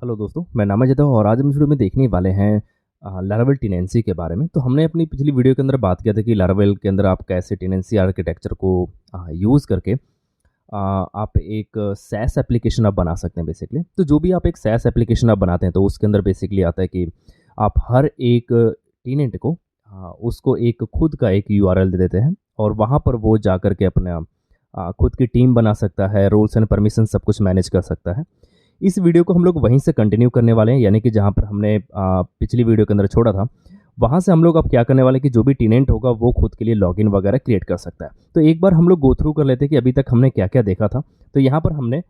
Hello दोस्तों, मैं नाम अजय और आज हम इस वीडियो में देखने वाले हैं लारावेल टेनेंसी के बारे में। तो हमने अपनी पिछली वीडियो के अंदर बात किया था कि लारावेल के अंदर आप कैसे टेनेंसी आर्किटेक्चर को यूज़ करके आप एक सैस एप्लीकेशन आप बना सकते हैं बेसिकली। तो जो भी आप एक सैस एप्लीकेशन आप बनाते हैं तो उसके अंदर बेसिकली आता है कि आप हर एक टेनेंट को उसको एक खुद का एक यूआरएल दे देते हैं और वहाँ पर वो जा कर के अपना खुद की टीम बना सकता है, रोल्स एंड परमिशन सब कुछ मैनेज कर सकता है। इस वीडियो को हम लोग वहीं से कंटिन्यू करने वाले हैं, यानी कि जहाँ पर हमने पिछली वीडियो के अंदर छोड़ा था वहाँ से हम लोग अब क्या करने वाले हैं कि जो भी टेनेंट होगा वो खुद के लिए लॉगिन वगैरह क्रिएट कर सकता है। तो एक बार हम लोग गो थ्रू कर लेते हैं कि अभी तक हमने क्या क्या देखा था। तो यहाँ पर हमने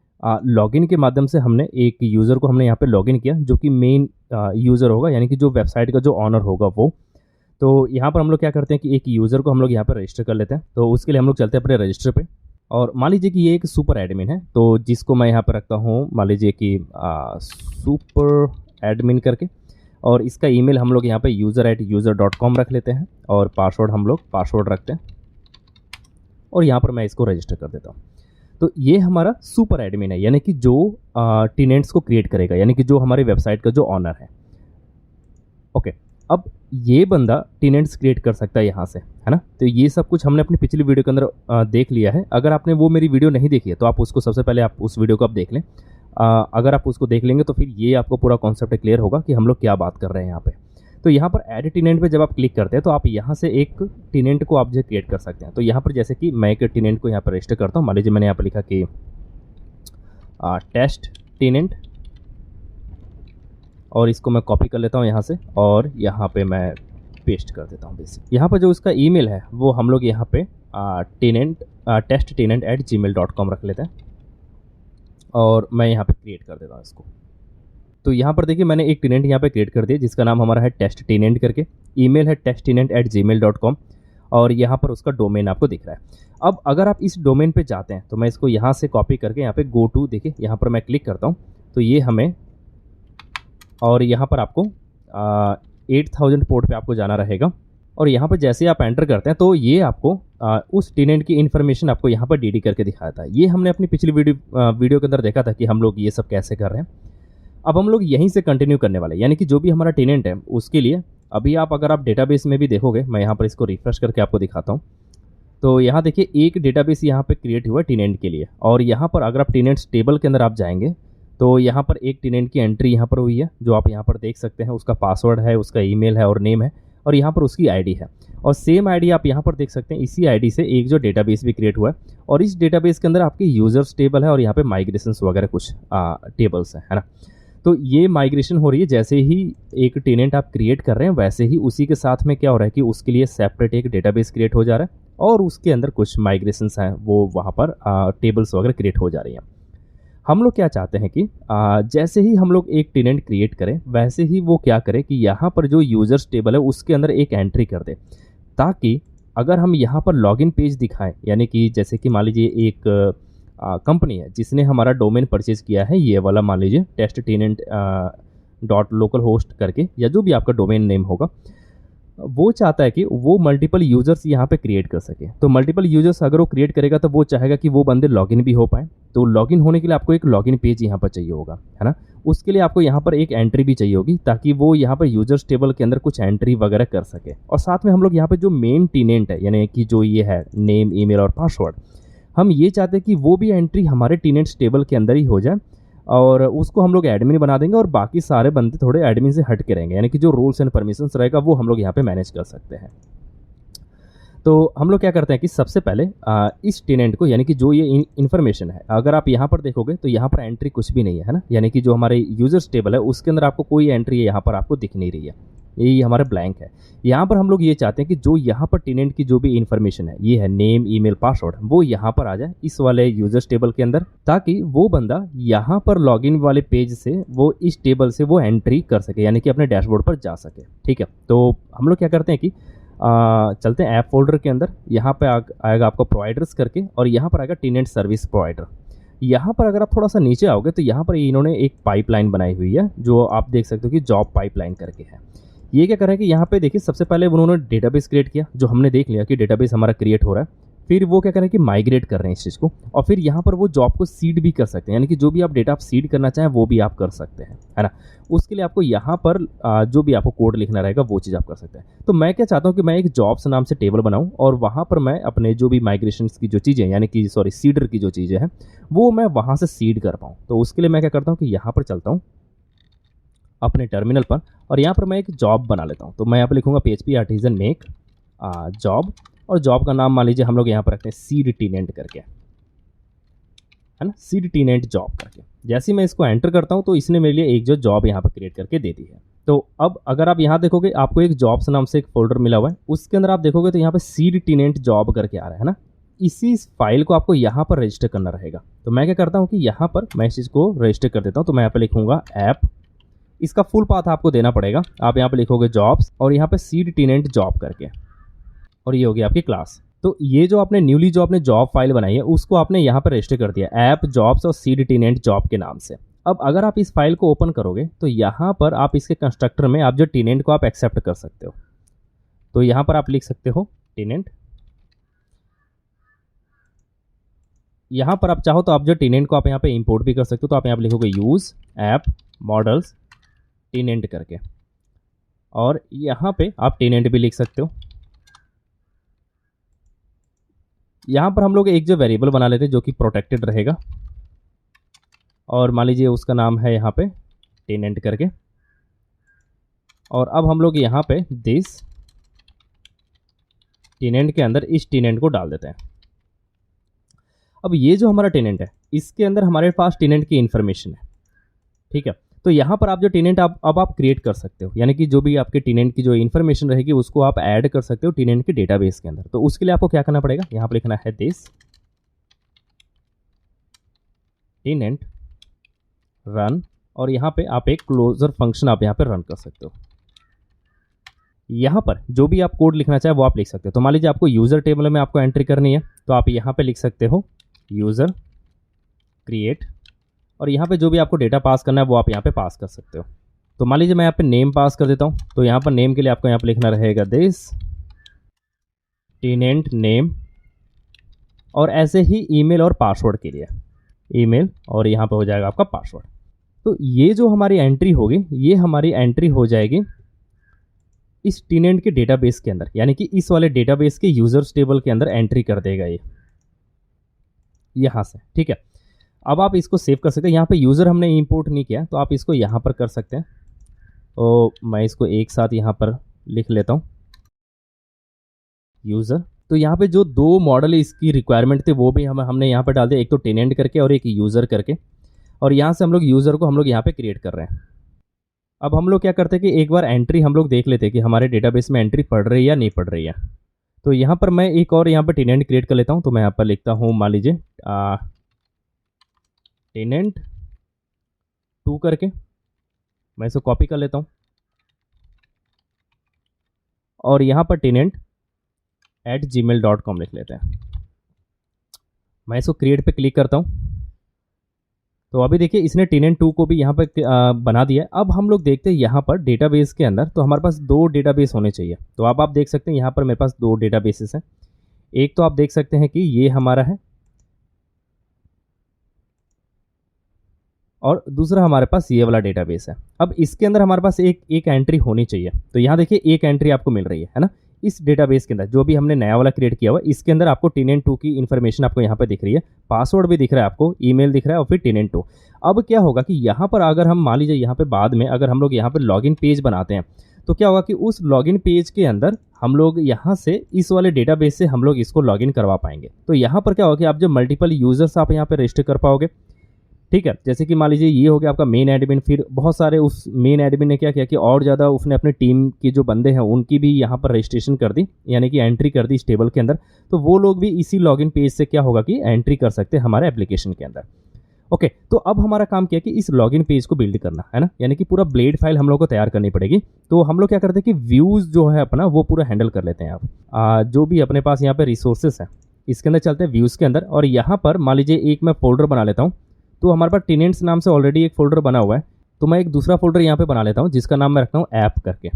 लॉगिन के माध्यम से हमने एक यूज़र को हमने यहाँ पे लॉगिन किया जो कि मेन यूज़र होगा, यानी कि जो वेबसाइट का जो ऑनर होगा वो। तो यहाँ पर हम लोग क्या करते हैं कि एक यूज़र को हम लोग यहाँ पर रजिस्टर कर लेते हैं। तो उसके लिए हम लोग चलते हैं अपने रजिस्टर पे और मान लीजिए कि ये एक सुपर एडमिन है, तो जिसको मैं यहाँ पर रखता हूँ मान लीजिए कि सुपर एडमिन करके, और इसका ईमेल हम लोग यहाँ पे user@user.com रख लेते हैं और पासवर्ड हम लोग पासवर्ड रखते हैं और यहाँ पर मैं इसको रजिस्टर कर देता हूँ। तो ये हमारा सुपर एडमिन है, यानी कि जो टेनेंट्स को क्रिएट करेगा, यानी कि जो हमारी वेबसाइट का जो ऑनर है। ओके, अब ये बंदा टेनेंट्स क्रिएट कर सकता है यहाँ से, है ना। तो ये सब कुछ हमने अपनी पिछली वीडियो के अंदर देख लिया है। अगर आपने वो मेरी वीडियो नहीं देखी है तो आप उसको सबसे पहले आप उस वीडियो को आप देख लें। अगर आप उसको देख लेंगे तो फिर ये आपको पूरा कॉन्सेप्ट क्लियर होगा कि हम लोग क्या बात कर रहे हैं यहाँ पे। तो यहाँ पर ऐड टेनेंट पे जब आप क्लिक करते हैं तो आप यहाँ से एक टेनेंट को आप जो क्रिएट कर सकते हैं। तो यहाँ पर जैसे कि मैं एक टेनेंट को यहाँ पर रजिस्टर करता हूँ। मान लीजिए मैंने यहाँ पर लिखा कि टेस्ट टेनेंट, और इसको मैं कॉपी कर लेता हूँ यहाँ से और यहाँ पे मैं पेस्ट कर देता हूँ बेसिक। यहाँ पर जो उसका ईमेल है वो हम लोग यहाँ पे testtenant@gmail.com रख लेते हैं और मैं यहाँ पे क्रिएट कर देता हूँ इसको। तो यहाँ पर देखिए मैंने एक टेनेंट यहाँ पे क्रिएट कर दिया जिसका नाम हमारा है टेस्ट टेनेंट करके, ईमेल है testtenant@gmail.com और यहाँ पर उसका डोमेन आपको दिख रहा है। अब अगर आप इस डोमेन पे जाते हैं तो मैं इसको यहाँ से कॉपी करके यहाँ पे गो टू, देखिए यहाँ पर मैं क्लिक करता हूँ तो ये हमें, और यहाँ पर आपको 8000 पोर्ट पे आपको जाना रहेगा और यहाँ पर जैसे आप एंटर करते हैं तो ये आपको उस टेनेंट की इन्फॉर्मेशन आपको यहाँ पर डीडी करके दिखाया था। ये हमने अपनी पिछली वीडियो के अंदर देखा था कि हम लोग ये सब कैसे कर रहे हैं। अब हम लोग यहीं से कंटिन्यू करने वाले हैं, यानी कि जो भी हमारा टेनेंट है उसके लिए अभी आप अगर आप डेटाबेस में भी देखोगे, मैं यहाँ पर इसको रिफ्रेश करके आपको दिखाता हूँ। तो यहाँ देखिए एक डेटाबेस यहाँ पे क्रिएट हुआ है टेनेंट के लिए, और यहाँ पर अगर आप टेनेंट्स टेबल के अंदर आप जाएंगे तो यहाँ पर एक टेनेंट की एंट्री यहाँ पर हुई है जो आप यहाँ पर देख सकते हैं। उसका पासवर्ड है, उसका ईमेल है और नेम है, और यहाँ पर उसकी आईडी है, और सेम आईडी आप यहाँ पर देख सकते हैं। इसी आईडी से एक जो डेटाबेस भी क्रिएट हुआ है और इस डेटाबेस के अंदर आपके यूजर्स टेबल है और यहाँ पे माइग्रेशंस वगैरह कुछ टेबल्स हैं, है ना। तो ये माइग्रेशन हो रही है, जैसे ही एक टेनेंट आप क्रिएट कर रहे हैं वैसे ही उसी के साथ में क्या हो रहा है कि उसके लिए सेपरेट एक डेटाबेस क्रिएट हो जा रहा है और उसके अंदर कुछ माइग्रेशंस हैं वो वहाँ पर टेबल्स वगैरह क्रिएट हो जा रही हैं। हम लोग क्या चाहते हैं कि जैसे ही हम लोग एक टेनेंट क्रिएट करें वैसे ही वो क्या करे कि यहाँ पर जो यूजर्स टेबल है उसके अंदर एक एंट्री कर दे, ताकि अगर हम यहाँ पर लॉगिन पेज दिखाएं, यानी कि जैसे कि मान लीजिए एक कंपनी है जिसने हमारा डोमेन परचेज किया है, ये वाला मान लीजिए टेस्ट टेनेंट .localhost करके, या जो भी आपका डोमेन नेम होगा, वो चाहता है कि वो मल्टीपल यूज़र्स यहाँ पे क्रिएट कर सके। तो मल्टीपल यूज़र्स अगर वो क्रिएट करेगा तो वो चाहेगा कि वो बंदे लॉगिन भी हो पाए। तो लॉगिन होने के लिए आपको एक लॉगिन पेज यहाँ पर चाहिए होगा, है ना। उसके लिए आपको यहाँ पर एक एंट्री भी चाहिए होगी ताकि वो यहाँ पर यूजर्स टेबल के अंदर कुछ एंट्री वगैरह कर सके। और साथ में हम लोग यहाँ पर जो मेन टेनेंट है, यानी कि जो ये है नेम, ईमेल और पासवर्ड, हम ये चाहते हैं कि वो भी एंट्री हमारे टेनेंट्स टेबल के अंदर ही हो जाए और उसको हम लोग एडमिन बना देंगे और बाकी सारे बंदे थोड़े एडमिन से हट के रहेंगे, यानी कि जो रूल्स एंड परमिशंस रहेगा वो हम लोग यहाँ पे मैनेज कर सकते हैं। तो हम लोग क्या करते हैं कि सबसे पहले इस टेनेंट को, यानी कि जो ये इन्फॉर्मेशन है, अगर आप यहाँ पर देखोगे तो यहाँ पर एंट्री कुछ भी नहीं है, ना। यानी कि जो हमारे यूजर्स टेबल है उसके अंदर आपको कोई एंट्री यहाँ पर आपको दिख नहीं रही है, यही हमारा ब्लैंक है। यहाँ पर हम लोग ये चाहते हैं कि जो यहाँ पर टेनेंट की जो भी इन्फॉर्मेशन है, ये है नेम, ईमेल, पासवर्ड, वो यहाँ पर आ जाए इस वाले यूजर्स टेबल के अंदर, ताकि वो बंदा यहाँ पर लॉगिन वाले पेज से वो इस टेबल से वो एंट्री कर सके, यानी कि अपने डैशबोर्ड पर जा सके। ठीक है, तो हम लोग क्या करते हैं कि चलते हैं ऐप फोल्डर के अंदर। यहाँ पे आएगा आपको प्रोवाइडर्स करके और यहाँ पर आएगा टेनेंट सर्विस प्रोवाइडर। यहाँ पर अगर आप थोड़ा सा नीचे आओगे तो यहाँ पर इन्होंने एक पाइपलाइन बनाई हुई है जो आप देख सकते हो कि जॉब पाइपलाइन करके है। ये क्या कर रहा है कि यहाँ पे देखिए सबसे पहले उन्होंने डेटाबेस क्रिएट किया, जो हमने देख लिया कि डेटाबेस हमारा क्रिएट हो रहा है। फिर वो क्या कर रहे हैं कि माइग्रेट कर रहे हैं इस चीज़ को, और फिर यहाँ पर वो जॉब को सीड भी कर सकते हैं, यानी कि जो भी आप डेटा आप सीड करना चाहें वो भी आप कर सकते हैं, है ना। उसके लिए आपको यहाँ पर जो भी आपको कोड लिखना रहेगा वो चीज़ आप कर सकते हैं। तो मैं क्या चाहता हूँ कि मैं एक जॉब्स नाम से टेबल बनाऊँ और वहाँ पर मैं अपने जो भी माइग्रेशन की जो चीज़ें, यानी कि सॉरी सीडर की जो चीज़ें हैं वो मैं वहाँ से सीड कर पाऊँ। तो उसके लिए मैं क्या करता हूँ कि यहाँ पर चलता हूँ अपने टर्मिनल पर, और यहाँ पर मैं एक जॉब बना लेता हूँ। तो मैं यहाँ पर लिखूँगा PHP आर्टिजन मेक जॉब, और जॉब का नाम मान लीजिए हम लोग यहाँ पर रखते हैं सीड टेनेंट करके, है ना, सीड टेनेंट जॉब करके। जैसे ही मैं इसको एंटर करता हूँ तो इसने मेरे लिए एक जो जॉब यहाँ पर क्रिएट करके दे दी है। तो अब अगर आप यहाँ देखोगे आपको एक जॉब्स नाम से एक फोल्डर मिला हुआ है, उसके अंदर आप देखोगे तो यहाँ पे सीड टेनेंट जॉब करके आ रहा है ना। इसी फाइल को आपको यहाँ पर रजिस्टर करना रहेगा। तो मैं क्या करता हूँ कि यहाँ पर मैं इस चीज़ को रजिस्टर कर देता हूँ। तो मैं यहाँ पे लिखूँगा ऐप, इसका फुल पाथ आपको देना पड़ेगा। आप यहाँ पे लिखोगे जॉब्स और यहाँ पे सीड टेनेंट जॉब करके, और ये होगी आपकी क्लास। तो ये जो आपने न्यूली जो आपने जॉब फाइल बनाई है उसको आपने यहाँ पर रजिस्टर कर दिया ऐप जॉब्स और सीड टेनेंट जॉब के नाम से। अब अगर आप इस फाइल को ओपन करोगे तो यहाँ पर आप इसके कंस्ट्रक्टर में आप जो टेनेंट को आप एक्सेप्ट कर सकते हो। तो यहाँ पर आप लिख सकते हो टेनेंट, यहाँ पर आप चाहो तो आप जो टेनेंट को आप यहाँ पे इंपोर्ट भी कर सकते हो। तो आप यहाँ पे लिखोगे यूज़ ऐप मॉडल्स टेनेंट करके, और यहाँ पे आप टेनेंट भी लिख सकते हो। यहाँ पर हम लोग एक जो वेरिएबल बना लेते हैं जो कि प्रोटेक्टेड रहेगा, और मान लीजिए उसका नाम है यहाँ पे टेनेंट करके, और अब हम लोग यहाँ पे दिस टेनेंट के अंदर इस टेनेंट को डाल देते हैं। अब ये जो हमारा टेनेंट है इसके अंदर हमारे पास टेनेंट की इन्फॉर्मेशन है, ठीक है। तो यहाँ पर आप जो टेनेंट अब आप क्रिएट कर सकते हो, यानी कि जो भी आपके टेनेंट की जो इन्फॉर्मेशन रहेगी उसको आप ऐड कर सकते हो टेनेंट के डेटाबेस के अंदर। तो उसके लिए आपको क्या करना पड़ेगा, यहाँ पर लिखना है दिस टेनेंट रन, और यहाँ पे आप एक क्लोजर फंक्शन आप यहाँ पे रन कर सकते हो। यहाँ पर जो भी आप कोड लिखना चाहे वो आप लिख सकते हो। तो मान लीजिए आपको यूज़र टेबल में आपको एंट्री करनी है, तो आप यहाँ पे लिख सकते हो यूज़र क्रिएट, और यहाँ पे जो भी आपको डेटा पास करना है वो आप यहाँ पे पास कर सकते हो। तो मान लीजिए मैं यहाँ पे नेम पास कर देता हूँ। तो यहाँ पर नेम के लिए आपको यहाँ पे लिखना रहेगा दिस टेनेंट नेम, और ऐसे ही ईमेल और पासवर्ड के लिए ईमेल, और यहाँ पे हो जाएगा आपका पासवर्ड। तो ये जो हमारी एंट्री होगी ये हमारी एंट्री हो जाएगी इस टेनेंट के डेटाबेस के अंदर, यानी कि इस वाले डेटाबेस के यूजर्स टेबल के अंदर एंट्री कर देगा ये यहाँ से, ठीक है। अब आप इसको सेव कर सकते हैं। यहाँ पे यूज़र हमने इंपोर्ट नहीं किया तो आप इसको यहाँ पर कर सकते हैं। तो मैं इसको एक साथ यहाँ पर लिख लेता हूँ यूज़र। तो यहाँ पे जो दो मॉडल इसकी रिक्वायरमेंट थे वो भी हमने यहाँ पर डाल दिया, एक तो टेनेंट करके और एक यूज़र करके, और यहाँ से हम लोग यूज़र को हम लोग यहाँ पे क्रिएट कर रहे हैं। अब हम लोग क्या करते हैं कि एक बार एंट्री हम लोग देख लेते हैं कि हमारे डेटाबेस में एंट्री पड़ रही है या नहीं पड़ रही है। तो यहाँ पर मैं एक और यहाँ पर टेनेंट क्रिएट कर लेता हूँ। तो मैं यहाँ पर लिखता हूँ मान लीजिए टेनेंट 2 करके, मैं इसको कॉपी कर लेता हूँ, और यहाँ पर tenant@gmail.com लिख लेते हैं। मैं इसको क्रिएट पे क्लिक करता हूँ। तो अभी देखिए इसने टेनेंट 2 को भी यहाँ पर बना दिया है। अब हम लोग देखते हैं यहाँ पर डेटाबेस के अंदर, तो हमारे पास 2 डेटाबेस होने चाहिए। तो अब आप देख सकते हैं यहाँ पर मेरे पास 2 डेटाबेसेस हैं। एक तो आप देख सकते हैं कि ये हमारा है, और दूसरा हमारे पास ये वाला डेटाबेस है। अब इसके अंदर हमारे पास एक एंट्री होनी चाहिए। तो यहाँ देखिए एक एंट्री आपको मिल रही है ना। इस डेटाबेस के अंदर जो भी हमने नया वाला क्रिएट किया हुआ इसके अंदर आपको टेनेंट 2 की इन्फॉर्मेशन आपको यहाँ पे दिख रही है, पासवर्ड भी दिख रहा है आपको, ईमेल दिख रहा है, और फिर टेनेंट 2। अब क्या होगा कि यहाँ पर अगर हम मान लीजिए यहाँ पे बाद में अगर हम लोग यहाँ पर लॉगिन पेज बनाते हैं तो क्या होगा कि उस लॉगिन पेज के अंदर हम लोग यहाँ से इस वाले डेटाबेस से हम लोग इसको लॉगिन करवा पाएंगे। तो यहाँ पर क्या होगा कि आप जो मल्टीपल यूजर्स आप यहाँ पे रजिस्टर कर पाओगे, ठीक है। जैसे कि मान लीजिए ये हो गया आपका मेन एडमिन, फिर बहुत सारे उस मेन एडमिन ने क्या किया कि और ज़्यादा उसने अपने टीम के जो बंदे हैं उनकी भी यहाँ पर रजिस्ट्रेशन कर दी, यानी कि एंट्री कर दी इस टेबल के अंदर। तो वो लोग भी इसी लॉगिन पेज से क्या होगा कि एंट्री कर सकते हैं हमारे एप्लीकेशन के अंदर। ओके, तो अब हमारा काम क्या है कि इस लॉगिन पेज को बिल्ड करना है ना, यानी कि पूरा ब्लेड फाइल हम लोग को तैयार करनी पड़ेगी। तो हम लोग क्या करते हैं कि व्यूज़ जो है अपना वो पूरा हैंडल कर लेते हैं। आप जो भी अपने पास यहाँ पे रिसोर्सेस हैं इसके अंदर चलते हैं व्यूज़ के अंदर, और यहाँ पर मान लीजिए एक मैं फोल्डर बना लेता हूँ। तो हमारे पास टेनेंट्स नाम से ऑलरेडी एक फ़ोल्डर बना हुआ है, तो मैं एक दूसरा फोल्डर यहाँ पे बना लेता हूँ जिसका नाम मैं रखता हूँ ऐप करके।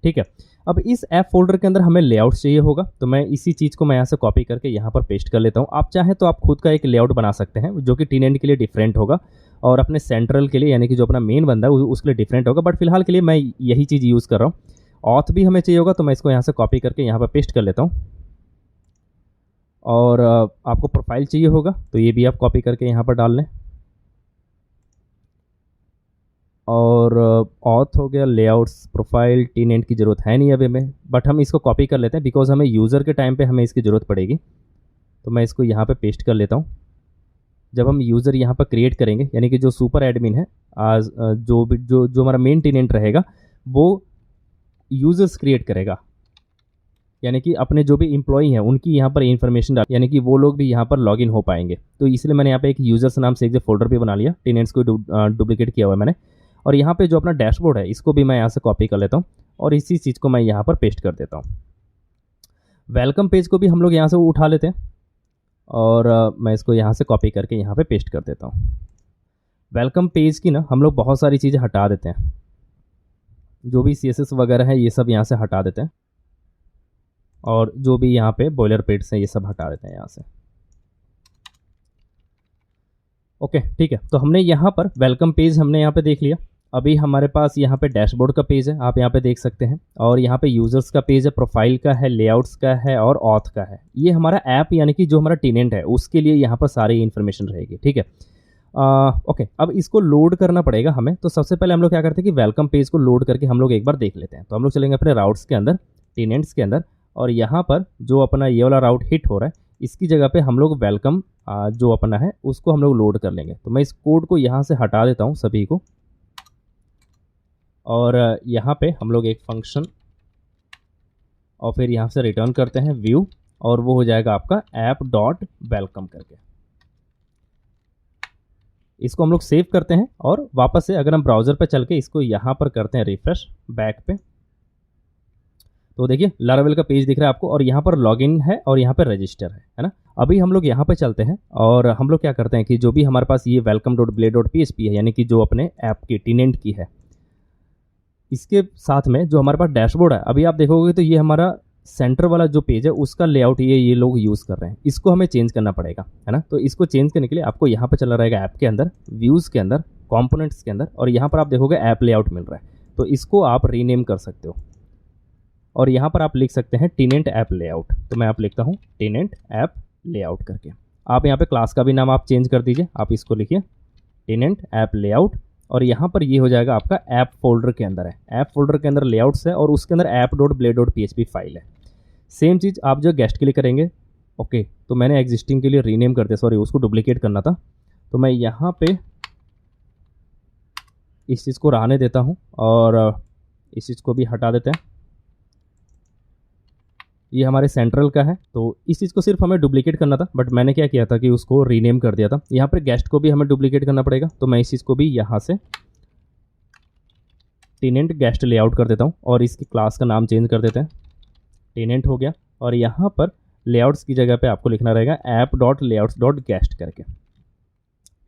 ठीक है। अब इस ऐप फ़ोल्डर के अंदर हमें लेआउट चाहिए होगा, तो मैं इसी चीज़ को मैं यहाँ से कॉपी करके यहाँ पर पेस्ट कर लेता हूँ। आप चाहें तो आप खुद का एक लेआउट बना सकते हैं, जो कि टीनेंट के लिए डिफरेंट होगा और अपने सेंट्रल के लिए यानी कि जो अपना मेन बंदा है उसके लिए डिफरेंट होगा, बट फिलहाल के लिए मैं यही चीज़ यूज़ कर रहा हूँ। ऑथ भी हमें चाहिए होगा, तो मैं इसको यहाँ से कॉपी करके यहाँ पर पेस्ट कर लेता हूँ। और आपको प्रोफाइल चाहिए होगा, तो ये भी आप कॉपी करके यहाँ पर डाल लें। और ऑथ हो गया, लेआउट्स, प्रोफाइल, टीनेंट की ज़रूरत है नहीं अभी हमें, बट हम इसको कॉपी कर लेते हैं बिकॉज हमें यूज़र के टाइम पे हमें इसकी ज़रूरत पड़ेगी। तो मैं इसको यहाँ पे पेस्ट कर लेता हूँ। जब हम यूज़र यहाँ पर क्रिएट करेंगे, यानी कि जो सुपर एडमिन है, आज जो भी जो हमारा मेन टीनेंट रहेगा वो यूज़र्स क्रिएट करेगा, यानी कि अपने जो भी एम्प्लॉई हैं उनकी यहाँ पर इन्फॉर्मेशन डाल, यानी कि वो लोग भी यहाँ पर लॉगिन हो पाएंगे। तो इसलिए मैंने यहाँ पे एक यूज़र्स नाम से एक फोल्डर भी बना लिया, टीनेंट्स को डुप्लीकेट किया हुआ है मैंने। और यहाँ पे जो अपना डैशबोर्ड है इसको भी मैं यहाँ से कॉपी कर लेता हूँ और इसी चीज़ को मैं यहाँ पर पेस्ट कर देता हूँ। वेलकम पेज को भी हम लोग यहाँ से उठा लेते हैं और मैं इसको यहाँ से कॉपी करके यहाँ पे पेस्ट कर देता हूँ। वेलकम पेज की ना हम लोग बहुत सारी चीज़ें हटा देते हैं, जो भी CSS वगैरह है ये सब यहाँ से हटा देते हैं और जो भी यहाँ पे बॉयलर पेड्स हैं ये सब हटा देते हैं यहाँ से। ओके, ठीक है। तो हमने यहाँ पर वेलकम पेज हमने यहाँ पे देख लिया। अभी हमारे पास यहाँ पे डैशबोर्ड का पेज है, आप यहाँ पे देख सकते हैं, और यहाँ पे यूज़र्स का पेज है, प्रोफाइल का है, लेआउट्स का है और ऑथ का है। ये हमारा ऐप यानी कि जो हमारा टीनेंट है उसके लिए यहाँ पर सारी इन्फॉर्मेशन रहेगी, ठीक है। ओके, अब इसको लोड करना पड़ेगा हमें। तो सबसे पहले हम लोग क्या करते हैं कि वेलकम पेज को लोड करके हम लोग एक बार देख लेते हैं। तो हम लोग चलेंगे अपने राउट्स के अंदर, टीनेंट्स के अंदर, और यहाँ पर जो अपना ये वाला राउट हिट हो रहा है इसकी जगह पे हम लोग वेलकम जो अपना है उसको हम लोग लोड कर लेंगे। तो मैं इस कोड को यहाँ से हटा देता हूँ सभी को, और यहाँ पे हम लोग एक फंक्शन और फिर यहाँ से रिटर्न करते हैं व्यू, और वो हो जाएगा आपका ऐप डॉट वेलकम करके। इसको हम लोग सेव करते हैं और वापस से अगर हम ब्राउज़र पे चल के इसको यहाँ पर करते हैं रिफ्रेश बैक पे, तो देखिए लारावेल का पेज दिख रहा है आपको, और यहाँ पर लॉगिन है और यहाँ पर रजिस्टर है ना। अभी हम लोग यहाँ पे चलते हैं और हम लोग क्या करते हैं कि जो भी हमारे पास ये welcome.blade.php है, यानी कि जो अपने ऐप की टीनेंट की है, इसके साथ में जो हमारे पास डैशबोर्ड है, अभी आप देखोगे तो ये हमारा सेंटर वाला जो पेज है उसका लेआउट ये लोग यूज़ कर रहे हैं। इसको हमें चेंज करना पड़ेगा, है ना। तो इसको चेंज करने के लिए आपको यहाँ पर चला रहेगा ऐप के अंदर, व्यूज़ के अंदर, कॉम्पोनेंट्स के अंदर, और यहाँ पर आप देखोगे ऐप लेआउट मिल रहा है। तो इसको आप रीनेम कर सकते हो और यहाँ पर आप लिख सकते हैं टीनेंट ऐप लेआउट। तो मैं आप लिखता हूँ टीनेंट ऐप लेआउट करके। आप यहाँ पे क्लास का भी नाम आप चेंज कर दीजिए, आप इसको लिखिए टीनेंट ऐप लेआउट, और यहाँ पर ये हो जाएगा आपका ऐप फोल्डर के अंदर है। ऐप फोल्डर के अंदर लेआउट्स है और उसके अंदर app.blade.php फाइल है। सेम चीज़ आप जो गेस्ट के लिए करेंगे। ओके, तो मैंने एग्जिस्टिंग के लिए रीनेम कर दिया, सॉरी उसको डुप्लीकेट करना था। तो मैं यहाँ पे इस चीज़ को रहने देता हूँ और इस चीज़ को भी हटा देते हैं। ये हमारे सेंट्रल का है, तो इस चीज़ को सिर्फ हमें डुप्लीकेट करना था, बट मैंने क्या किया था कि उसको रीनेम कर दिया था। यहाँ पर गेस्ट को भी हमें डुप्लीकेट करना पड़ेगा, तो मैं इस चीज़ को भी यहाँ से टीनेंट गेस्ट लेआउट कर देता हूँ और इसकी क्लास का नाम चेंज कर देते हैं, टीनेंट हो गया। और यहाँ पर लेआउट्स की जगह पे आपको लिखना रहेगा app.layouts.guest करके,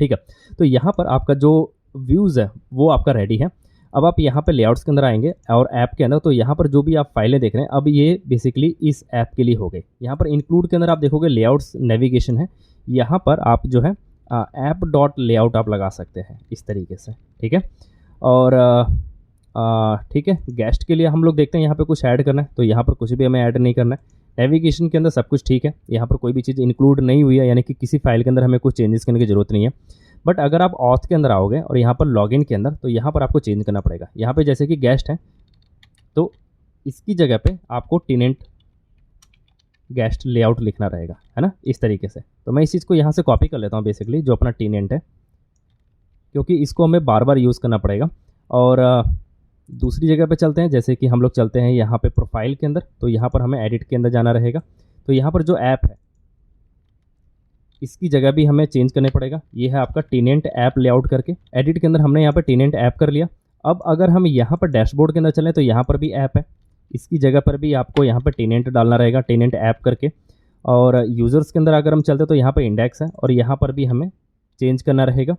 ठीक है। तो यहाँ पर आपका जो व्यूज़ है वो आपका रेडी है। अब आप यहाँ पे लेआउट्स के अंदर आएंगे और ऐप के अंदर, तो यहाँ पर जो भी आप फाइलें देख रहे हैं अब ये बेसिकली इस ऐप के लिए हो गई। यहाँ पर इंक्लूड के अंदर आप देखोगे लेआउट्स नेविगेशन है, यहाँ पर आप जो है ऐप डॉट लेआउट आप लगा सकते हैं इस तरीके से, ठीक है। और ठीक है, गेस्ट के लिए हम लोग देखते हैं यहाँ पे कुछ ऐड करना है, तो यहाँ पर कुछ भी हमें ऐड नहीं करना है। नेविगेशन के अंदर सब कुछ ठीक है, यहाँ पर कोई भी चीज़ इंक्लूड नहीं हुई है, यानी कि किसी फाइल के अंदर हमें कुछ चेंजेस करने की ज़रूरत नहीं है। बट अगर आप ऑथ के अंदर आओगे और यहाँ पर लॉगिन के अंदर, तो यहाँ पर आपको चेंज करना पड़ेगा। यहाँ पे जैसे कि गेस्ट है तो इसकी जगह पे आपको टीनेंट गेस्ट लेआउट लिखना रहेगा, है ना, इस तरीके से। तो मैं इस चीज़ को यहाँ से कॉपी कर लेता हूँ बेसिकली, जो अपना टीनेंट है, क्योंकि इसको हमें बार बार यूज़ करना पड़ेगा। और दूसरी जगह पे चलते हैं, जैसे कि हम लोग चलते हैं यहाँ पे प्रोफाइल के अंदर, तो यहाँ पर हमें एडिट के अंदर जाना रहेगा। तो यहाँ पर जो ऐप है इसकी जगह भी हमें चेंज करने पड़ेगा। ये है आपका टीनेंट ऐप लेआउट करके, एडिट के अंदर हमने यहाँ पर टीनेंट ऐप कर लिया। अब अगर हम यहाँ पर डैशबोर्ड के अंदर चलें तो यहाँ पर भी ऐप है, इसकी जगह पर भी आपको यहाँ पर टीनेंट डालना रहेगा, टीनेंट ऐप करके। और यूज़र्स के अंदर अगर हम चलते तो यहाँ पर इंडेक्स है और यहाँ पर भी हमें चेंज करना रहेगा।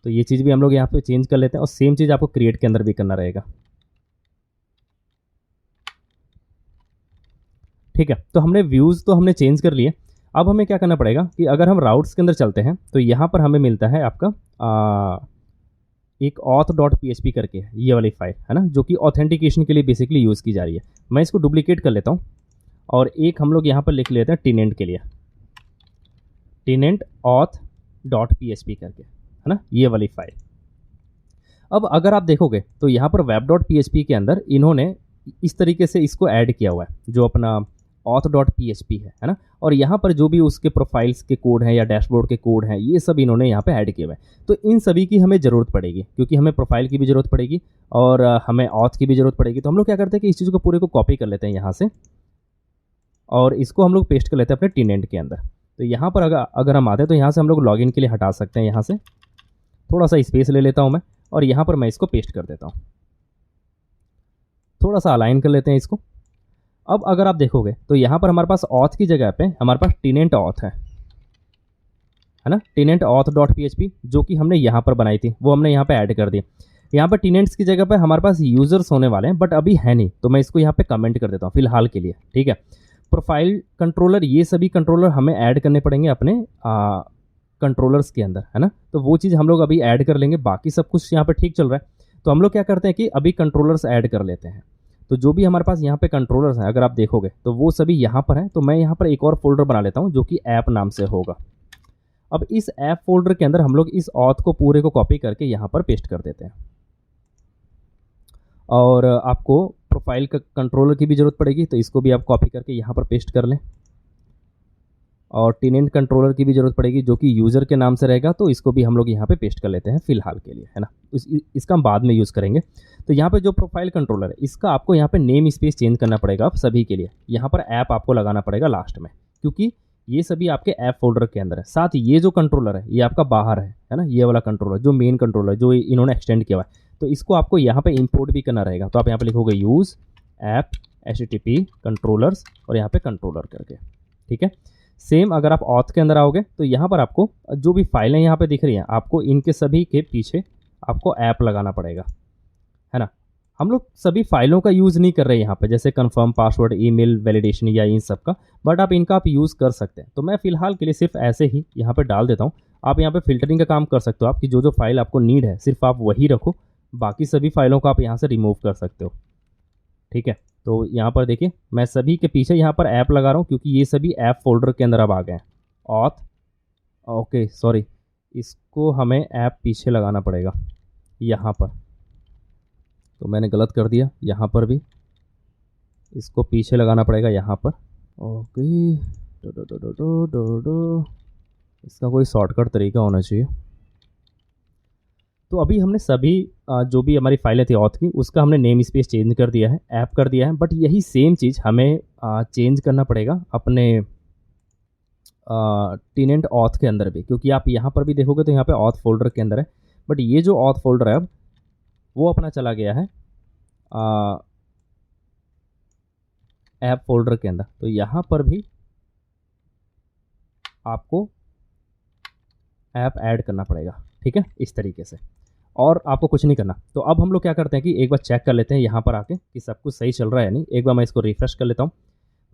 तो ये चीज़ भी हम लोग यहाँ पे चेंज कर लेते हैं और सेम चीज़ आपको क्रिएट के अंदर भी करना रहेगा। ठीक है, तो हमने व्यूज़ तो हमने चेंज कर लिए। अब हमें क्या करना पड़ेगा कि अगर हम राउट्स के अंदर चलते हैं तो यहाँ पर हमें मिलता है आपका एक auth.php करके है, ये वाली फाइल है ना, जो कि ऑथेंटिकेशन के लिए बेसिकली यूज़ की जा रही है। मैं इसको डुप्लीकेट कर लेता हूँ और एक हम लोग यहाँ पर लिख लेते हैं टेनेंट के लिए, टेनेंट auth.php करके, है ना, ये वाली फाइल। अब अगर आप देखोगे तो यहाँ पर web.php के अंदर इन्होंने इस तरीके से इसको ऐड किया हुआ है, जो अपना auth.php है ना, और यहाँ पर जो भी उसके प्रोफाइल्स के कोड हैं या डैशबोर्ड के कोड हैं, ये सब इन्होंने यहाँ पे ऐड किए हुए हैं। तो इन सभी की हमें ज़रूरत पड़ेगी, क्योंकि हमें प्रोफाइल की भी ज़रूरत पड़ेगी और हमें ऑथ की भी ज़रूरत पड़ेगी। तो हम लोग क्या करते हैं कि इस चीज़ को पूरे को कॉपी कर लेते हैं यहाँ से और इसको हम लोग पेस्ट कर लेते हैं अपने टेनेंट के अंदर। तो यहाँ पर अगर हम आते हैं तो यहाँ से हम लोग लॉगिन के लिए हटा सकते हैं, यहाँ से थोड़ा सा स्पेस ले लेता हूँ मैं और यहाँ पर मैं इसको पेस्ट कर देता हूँ, थोड़ा सा अलाइन कर लेते हैं इसको। अब अगर आप देखोगे तो यहाँ पर हमारे पास ऑथ की जगह पे हमारे पास टेनेंट ऑथ है ना, टेनेंट auth.php जो कि हमने यहाँ पर बनाई थी, वो हमने यहाँ पे ऐड कर दी। यहाँ पर टेनेंट्स की जगह पे हमारे पास यूज़र्स होने वाले हैं, बट अभी है नहीं, तो मैं इसको यहाँ पे कमेंट कर देता हूँ फिलहाल के लिए, ठीक है। प्रोफाइल कंट्रोलर, ये सभी कंट्रोलर हमें ऐड करने पड़ेंगे अपने कंट्रोलर्स के अंदर, है ना, तो वो चीज़ हम लोग अभी ऐड कर लेंगे। बाकी सब कुछ यहाँ पर ठीक चल रहा है, तो हम लोग क्या करते हैं कि अभी कंट्रोलर्स ऐड कर लेते हैं। तो जो भी हमारे पास यहाँ पे कंट्रोलर्स हैं, अगर आप देखोगे तो वो सभी यहाँ पर हैं। तो मैं यहाँ पर एक और फोल्डर बना लेता हूँ जो कि ऐप नाम से होगा। अब इस ऐप फोल्डर के अंदर हम लोग इस ऑथ को पूरे को कॉपी करके यहाँ पर पेस्ट कर देते हैं। और आपको प्रोफाइल का कंट्रोलर की भी ज़रूरत पड़ेगी, तो इसको भी आप कॉपी करके यहाँ पर पेस्ट कर लें। और टेनेंट कंट्रोलर की भी ज़रूरत पड़ेगी जो कि यूज़र के नाम से रहेगा, तो इसको भी हम लोग यहाँ पे पेस्ट कर लेते हैं फ़िलहाल के लिए, है ना। इसका हम बाद में यूज़ करेंगे। तो यहाँ पे जो प्रोफाइल कंट्रोलर है, इसका आपको यहाँ पे नेम स्पेस चेंज करना पड़ेगा आप सभी के लिए। यहाँ पर ऐप आपको लगाना पड़ेगा लास्ट में, क्योंकि ये सभी आपके ऐप फोल्डर के अंदर है। साथ ही ये जो कंट्रोलर है ये आपका बाहर है ना, ये वाला कंट्रोलर जो मेन कंट्रोलर जो इन्होंने एक्सटेंड किया हुआ है, तो इसको आपको यहाँ पे इंपोर्ट भी करना रहेगा। तो आप यहाँ पे लिखोगे यूज़ ऐप HTTP कंट्रोलर्स और यहाँ पे कंट्रोलर करके, ठीक है। सेम अगर आप ऑथ के अंदर आओगे तो यहाँ पर आपको जो भी फाइलें यहाँ पे दिख रही हैं, आपको इनके सभी के पीछे आपको ऐप लगाना पड़ेगा, है ना। हम लोग सभी फाइलों का यूज़ नहीं कर रहे यहाँ पे, जैसे कंफर्म पासवर्ड, ईमेल वैलिडेशन या इन सब का, बट आप इनका आप यूज़ कर सकते हैं। तो मैं फ़िलहाल के लिए सिर्फ ऐसे ही यहाँ पे डाल देता हूँ। आप यहाँ पे फ़िल्टरिंग का काम कर सकते हो, आपकी जो जो फाइल आपको नीड है सिर्फ आप वही रखो, बाकी सभी फाइलों को आप यहाँ से रिमूव कर सकते हो, ठीक है। तो यहाँ पर देखिए मैं सभी के पीछे यहाँ पर ऐप लगा रहा हूँ, क्योंकि ये सभी ऐप फोल्डर के अंदर अब आ गए हैं। ऑथ, ओके सॉरी, इसको हमें ऐप पीछे लगाना पड़ेगा यहाँ पर, तो मैंने गलत कर दिया। यहाँ पर भी इसको पीछे लगाना पड़ेगा यहाँ पर, ओके। इसका कोई शॉर्टकट तरीका होना चाहिए। तो अभी हमने सभी जो भी हमारी फाइलें थी ऑथ की, उसका हमने नेम स्पेस चेंज कर दिया है, ऐप कर दिया है, बट यही सेम चीज़ हमें चेंज करना पड़ेगा अपने टेनेंट ऑथ के अंदर भी, क्योंकि आप यहाँ पर भी देखोगे तो यहाँ पे ऑथ फोल्डर के अंदर है, बट ये जो ऑथ फोल्डर है अब वो अपना चला गया है ऐप फोल्डर के अंदर। तो यहाँ पर भी आपको ऐप ऐड करना पड़ेगा, ठीक है, इस तरीके से, और आपको कुछ नहीं करना। तो अब हम लोग क्या करते हैं कि एक बार चेक कर लेते हैं यहाँ पर आके कि सब कुछ सही चल रहा है या नहीं। एक बार मैं इसको रिफ्रेश कर लेता हूँ,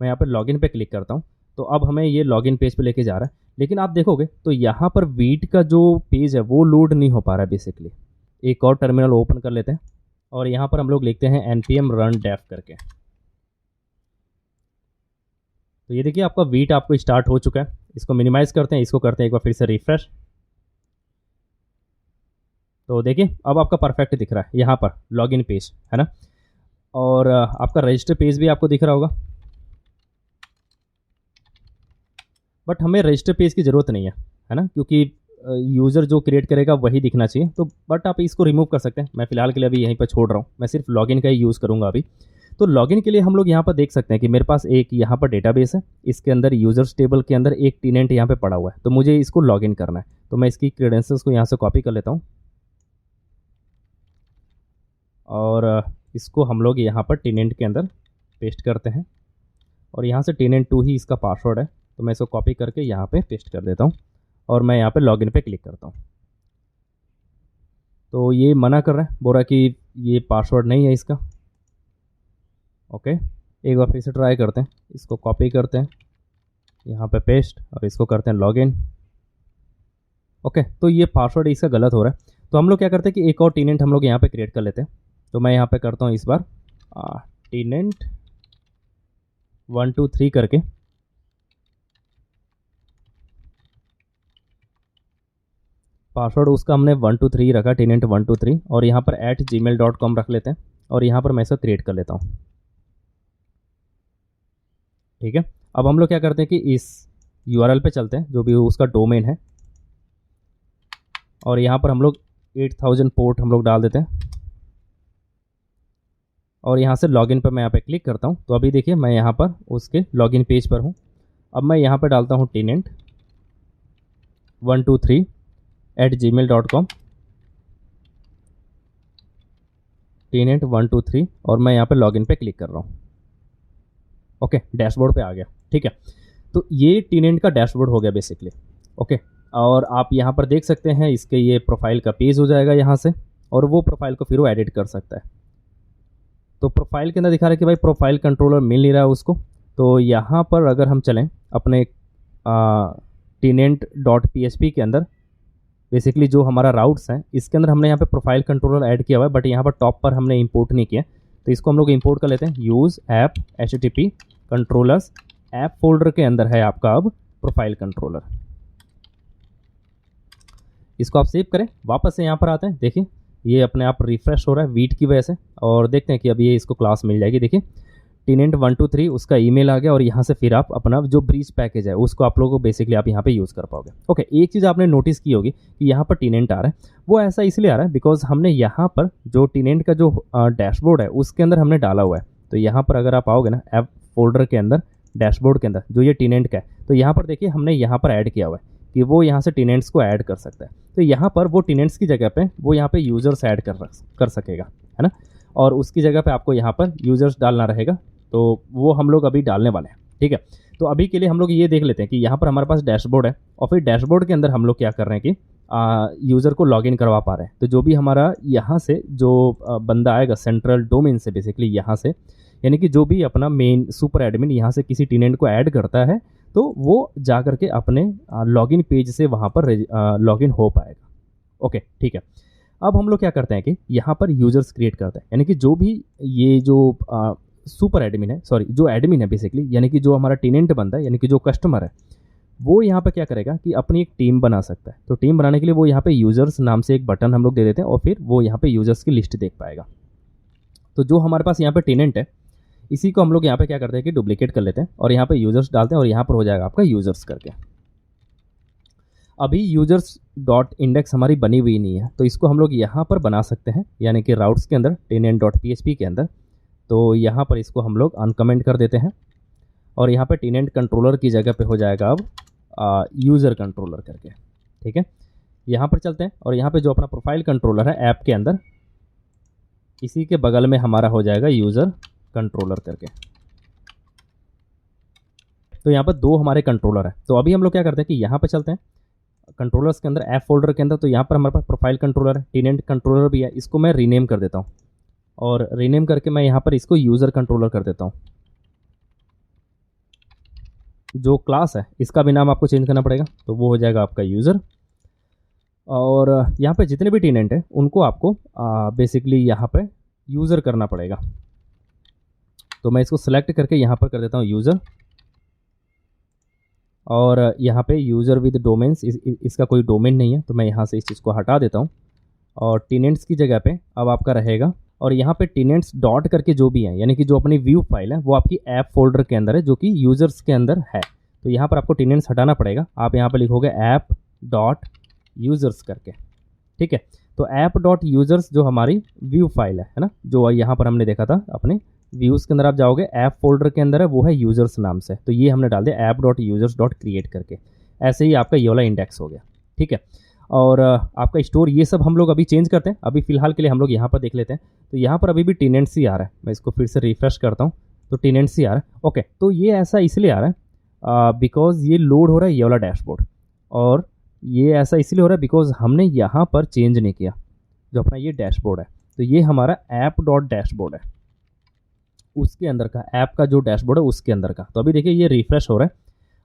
मैं यहाँ पर लॉगिन पे क्लिक करता हूँ, तो अब हमें ये लॉगिन पेज पे लेके जा रहा है। लेकिन आप देखोगे तो यहाँ पर वीट का जो पेज है वो लोड नहीं हो पा रहा है बेसिकली। एक और टर्मिनल ओपन कर लेते हैं और यहाँ पर हम लोग लिखते हैं npm run dev करके। तो ये देखिए आपका वीट आपको स्टार्ट हो चुका है। इसको मिनिमाइज़ करते हैं, इसको करते हैं एक बार फिर से रिफ्रेश। तो देखिए अब आपका परफेक्ट दिख रहा है यहाँ पर लॉगिन पेज, है ना, और आपका रजिस्टर पेज भी आपको दिख रहा होगा। बट हमें रजिस्टर पेज की ज़रूरत नहीं है ना, क्योंकि यूज़र जो क्रिएट करेगा वही दिखना चाहिए। तो बट आप इसको रिमूव कर सकते हैं, मैं फ़िलहाल के लिए अभी यहीं पर छोड़ रहा हूँ, मैं सिर्फ लॉगिन का ही यूज़ करूँगा अभी। तो लॉगिन के लिए हम लोग यहाँ पर देख सकते हैं कि मेरे पास एक यहाँ पर डेटाबेस है, इसके अंदर यूज़र्स टेबल के अंदर एक टेनेंट यहाँ पे पड़ा हुआ है, तो मुझे इसको लॉगिन करना है। तो मैं इसकी क्रेडेंशियल्स को यहाँ से कॉपी कर लेता हूँ और इसको हम लोग यहाँ पर टेनेंट के अंदर पेस्ट करते हैं, और यहाँ से tenant2 ही इसका पासवर्ड है, तो मैं इसको कॉपी करके यहाँ पे पेस्ट कर देता हूँ और मैं यहाँ पे लॉगिन पे क्लिक करता हूँ। तो ये मना कर रहा है, बोल रहा है कि ये पासवर्ड नहीं है इसका, ओके। एक बार फिर से ट्राई करते हैं, इसको कॉपी करते हैं, यहाँ पे पेस्ट, और इसको करते हैं लॉगिन। ओके, तो ये पासवर्ड इसका गलत हो रहा है, तो हम लोग क्या करते हैं कि एक और टेनेंट हम लोग यहाँ पे क्रिएट कर लेते हैं। तो मैं यहाँ पे करता हूँ इस बार टेनेंट 1 2 3 करके, पासवर्ड उसका हमने 1 2 3 रखा, टेनेंट 1 2 3, और यहाँ पर @gmail.com रख लेते हैं, और यहाँ पर मैं इसको क्रिएट कर लेता हूँ। ठीक है, अब हम लोग क्या करते हैं कि इस URL पे चलते हैं जो भी उसका डोमेन है, और यहाँ पर हम लोग 8000 पोर्ट हम लोग डाल देते हैं, और यहाँ से लॉगिन पर मैं यहाँ पे क्लिक करता हूँ। तो अभी देखिए मैं यहाँ पर उसके लॉगिन पेज पर हूँ। अब मैं यहाँ पे डालता हूँ टेनेंट 1 2 3 @gmail.com, टेनेंट 1 2 3, और मैं यहाँ पे लॉगिन पे क्लिक कर रहा हूँ। ओके, डैशबोर्ड पे आ गया। ठीक है, तो ये टेनेंट का डैशबोर्ड हो गया बेसिकली। ओके, और आप यहाँ पर देख सकते हैं इसके ये प्रोफाइल का पेज हो जाएगा यहाँ से, और वो प्रोफाइल को फिर वो एडिट कर सकता है। तो प्रोफाइल के अंदर दिखा रहा है कि भाई प्रोफाइल कंट्रोलर मिल नहीं रहा है उसको। तो यहाँ पर अगर हम चलें अपने tenant.php के अंदर, बेसिकली जो हमारा राउट्स हैं इसके अंदर हमने यहाँ पे प्रोफाइल कंट्रोलर ऐड किया हुआ है, बट यहाँ पर टॉप पर हमने इंपोर्ट नहीं किया। तो इसको हम लोग इंपोर्ट कर लेते हैं। Use app http controllers, app folder के अंदर है आपका अब प्रोफाइल कंट्रोलर। इसको आप सेव करें, वापस से यहाँ पर आते हैं, देखिए ये अपने आप रिफ्रेश हो रहा है वीट की वजह से, और देखते हैं कि अब ये इसको क्लास मिल जाएगी। देखिए टेनेंट 1 2 3 उसका ईमेल आ गया, और यहाँ से फिर आप अपना जो ब्रीज पैकेज है उसको आप लोगों को बेसिकली आप यहाँ पे यूज़ कर पाओगे। ओके, एक चीज़ आपने नोटिस की होगी कि यहाँ पर टेनेंट आ रहा है, वो ऐसा इसलिए आ रहा है बिकॉज हमने यहाँ पर जो टेनेंट का जो डैशबोर्ड है उसके अंदर हमने डाला हुआ है। तो यहाँ पर अगर आप आओगे ना ऐप फोल्डर के अंदर, डैशबोर्ड के अंदर जो ये टेनेंट का है, तो यहाँ पर देखिए हमने यहाँ पर ऐड किया हुआ है कि वो यहाँ से टेनेंट्स को ऐड कर सकता है। तो यहाँ पर वो टेनेंट्स की जगह पे वो यहाँ पे यूज़र्स ऐड कर सकेगा, है ना, और उसकी जगह पे आपको यहाँ पर यूज़र्स डालना रहेगा। तो वो हम लोग अभी डालने वाले हैं। ठीक है, तो अभी के लिए हम लोग ये देख लेते हैं कि यहाँ पर हमारे पास डैशबोर्ड है, और फिर डैशबोर्ड के अंदर हम लोग क्या कर रहे हैं कि यूज़र को लॉगिन करवा पा रहे हैं। तो जो भी हमारा यहाँ से जो बंदा आएगा सेंट्रल डोमेन से, बेसिकली यहाँ से, यानी कि जो भी अपना मेन सुपर एडमिन यहाँ से किसी टेनेंट को ऐड करता है, तो वो जा करके अपने लॉगिन पेज से वहाँ पर लॉगिन हो पाएगा। ओके, ठीक है, अब हम लोग क्या करते हैं कि यहाँ पर यूज़र्स क्रिएट करते हैं, यानी कि जो भी ये जो सुपर एडमिन है, सॉरी जो एडमिन है बेसिकली, यानी कि जो हमारा टेनेंट बंदा है, यानी कि जो कस्टमर है, वो यहाँ पे क्या करेगा कि अपनी एक टीम बना सकता है। तो टीम बनाने के लिए वो यहाँ पे यूज़र्स नाम से एक बटन हम लोग दे देते हैं, और फिर वो यहाँ पे यूज़र्स की लिस्ट देख पाएगा। तो जो हमारे पास यहाँ पे टेनेंट है, इसी को हम लोग यहाँ पे क्या करते हैं कि डुप्लीकेट कर लेते हैं, और यहाँ पे यूज़र्स डालते हैं, और यहाँ पर हो जाएगा आपका यूज़र्स करके। अभी यूज़र्स डॉट इंडेक्स हमारी बनी हुई नहीं है, तो इसको हम लोग यहाँ पर बना सकते हैं, यानी कि राउट्स के अंदर tenant.php के अंदर। तो यहाँ पर इसको हम लोग अनकमेंट कर देते हैं, और यहाँ पे टेनेंट कंट्रोलर की जगह पे हो जाएगा अब यूज़र कंट्रोलर करके। ठीक है, यहाँ पर चलते हैं, और यहाँ पे जो अपना प्रोफाइल कंट्रोलर है ऐप के अंदर, इसी के बगल में हमारा हो जाएगा यूज़र कंट्रोलर करके। तो यहाँ पर दो हमारे कंट्रोलर है। तो अभी हम लोग क्या करते हैं कि यहाँ पर चलते हैं कंट्रोलर्स के अंदर, ऐप फोल्डर के अंदर। तो यहाँ पर हमारे पास प्रोफाइल कंट्रोलर है, टेनेंट कंट्रोलर भी है, इसको मैं रीनेम कर देता हूँ, और रीनेम करके मैं यहाँ पर इसको यूज़र कंट्रोलर कर देता हूँ। जो क्लास है इसका भी नाम आपको चेंज करना पड़ेगा, तो वो हो जाएगा आपका यूज़र। और यहाँ पे जितने भी टेनेंट हैं उनको आपको बेसिकली यहाँ पे यूज़र करना पड़ेगा। तो मैं इसको सेलेक्ट करके यहाँ पर कर देता हूँ यूज़र, और यहाँ पे यूज़र विद डोमेन्स, इसका कोई डोमेन नहीं है, तो मैं यहाँ से इस चीज़ को हटा देता हूँ, और टेनेंट्स की जगह पे अब आपका रहेगा। और यहाँ पे टेनेंट्स डॉट करके जो भी है, यानी कि जो अपनी व्यू फाइल है वो आपकी ऐप फोल्डर के अंदर है, जो कि यूज़र्स के अंदर है। तो यहाँ पर आपको टेनेंट्स हटाना पड़ेगा, आप यहाँ पर लिखोगे ऐप डॉट यूज़र्स करके। ठीक है, तो ऐप डॉट यूज़र्स जो हमारी व्यू फाइल है ना, जो यहाँ पर हमने देखा था अपने व्यूज़ के अंदर, आप जाओगे ऐप फोल्डर के अंदर है, वो है यूज़र्स नाम से। तो ये हमने डाल दिया app dot users dot create करके। ऐसे ही आपका ये वाला इंडेक्स हो गया। ठीक है, और आपका स्टोर ये सब हम लोग अभी चेंज करते हैं। अभी फ़िलहाल के लिए हम लोग यहाँ पर देख लेते हैं। तो यहाँ पर अभी भी टेनेंट्स ही आ रहा है, मैं इसको फिर से रिफ्रेश करता हूँ, तो टेनेंट्स ही आ रहा है। ओके, तो ये ऐसा इसलिए आ रहा है बिकॉज ये लोड हो रहा है ये वाला डैशबोर्ड, और ये ऐसा इसलिए हो रहा है बिकॉज हमने यहाँ पर चेंज नहीं किया जो अपना ये डैशबोर्ड है। तो ये हमारा ऐप डॉट डैशबोर्ड है। उसके अंदर का, ऐप का जो डैशबोर्ड है उसके अंदर का। तो अभी देखिए ये रिफ्रेश हो रहा है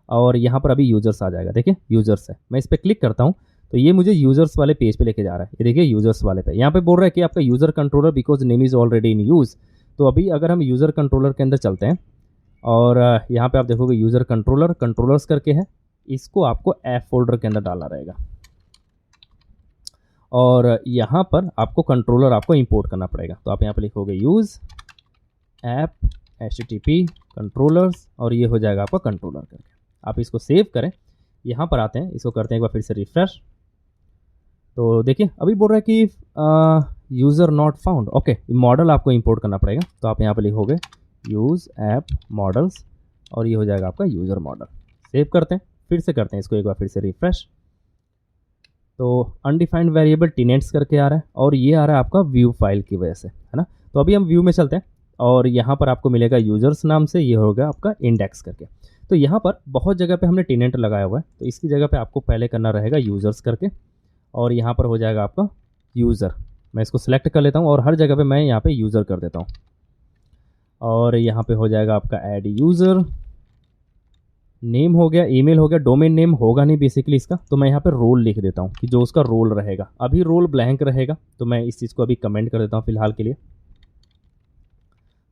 और यहाँ पर अभी यूज़र्स आ जाएगा। देखिए यूज़र्स है, मैं इस पर क्लिक करता हूँ तो ये मुझे यूज़र्स वाले पेज पे लेके जा रहा है। ये देखिए यूज़र्स वाले पे यहाँ पे बोल रहा है कि आपका user controller because name is already in use. तो अभी अगर हम यूज़र कंट्रोलर के अंदर चलते हैं और यहाँ पे आप देखोगे यूज़र कंट्रोलर कंट्रोलर्स करके है, इसको आपको ऐप फोल्डर के अंदर डालना रहेगा और यहाँ पर आपको कंट्रोलर आपको इंपोर्ट करना पड़ेगा। तो आप यहाँ पे लिखोगे यूज़ ऐप HTTP कंट्रोलर्स और ये हो जाएगा आपका कंट्रोलर करके। आप इसको सेव करें, यहाँ पर आते हैं, इसको करते हैं एक बार फिर से रिफ्रेश। तो देखिए अभी बोल रहा है कि user not found. Okay, model आपको इंपोर्ट करना पड़ेगा। तो आप यहाँ पे लिखोगे यूज़ ऐप मॉडल्स और ये हो जाएगा आपका यूज़र मॉडल। सेव करते हैं, फिर से करते हैं इसको एक बार फिर से रिफ्रेश। तो अनडिफाइंड वेरिएबल टेनेंट्स करके आ रहा है और ये आ रहा है आपका व्यू फाइल की वजह से, है ना। तो अभी हम व्यू में चलते हैं और यहाँ पर आपको मिलेगा यूज़र्स नाम से, ये होगा आपका इंडेक्स करके। तो यहाँ पर बहुत जगह पे हमने टेनेंट लगाया हुआ है, तो इसकी जगह पे आपको पहले करना रहेगा यूज़र्स करके और यहाँ पर हो जाएगा आपका यूज़र। मैं इसको सिलेक्ट कर लेता हूँ और हर जगह पे मैं यहाँ पे यूज़र कर देता हूँ और यहाँ पे हो जाएगा आपका ऐड यूज़र। नेम हो गया, ईमेल हो गया, डोमेन नेम होगा नहीं बेसिकली इसका, तो मैं यहाँ पे रोल लिख देता हूँ कि जो उसका रोल रहेगा। अभी रोल ब्लैंक रहेगा, तो मैं इस चीज़ को अभी कमेंट कर देता हूँ फिलहाल के लिए।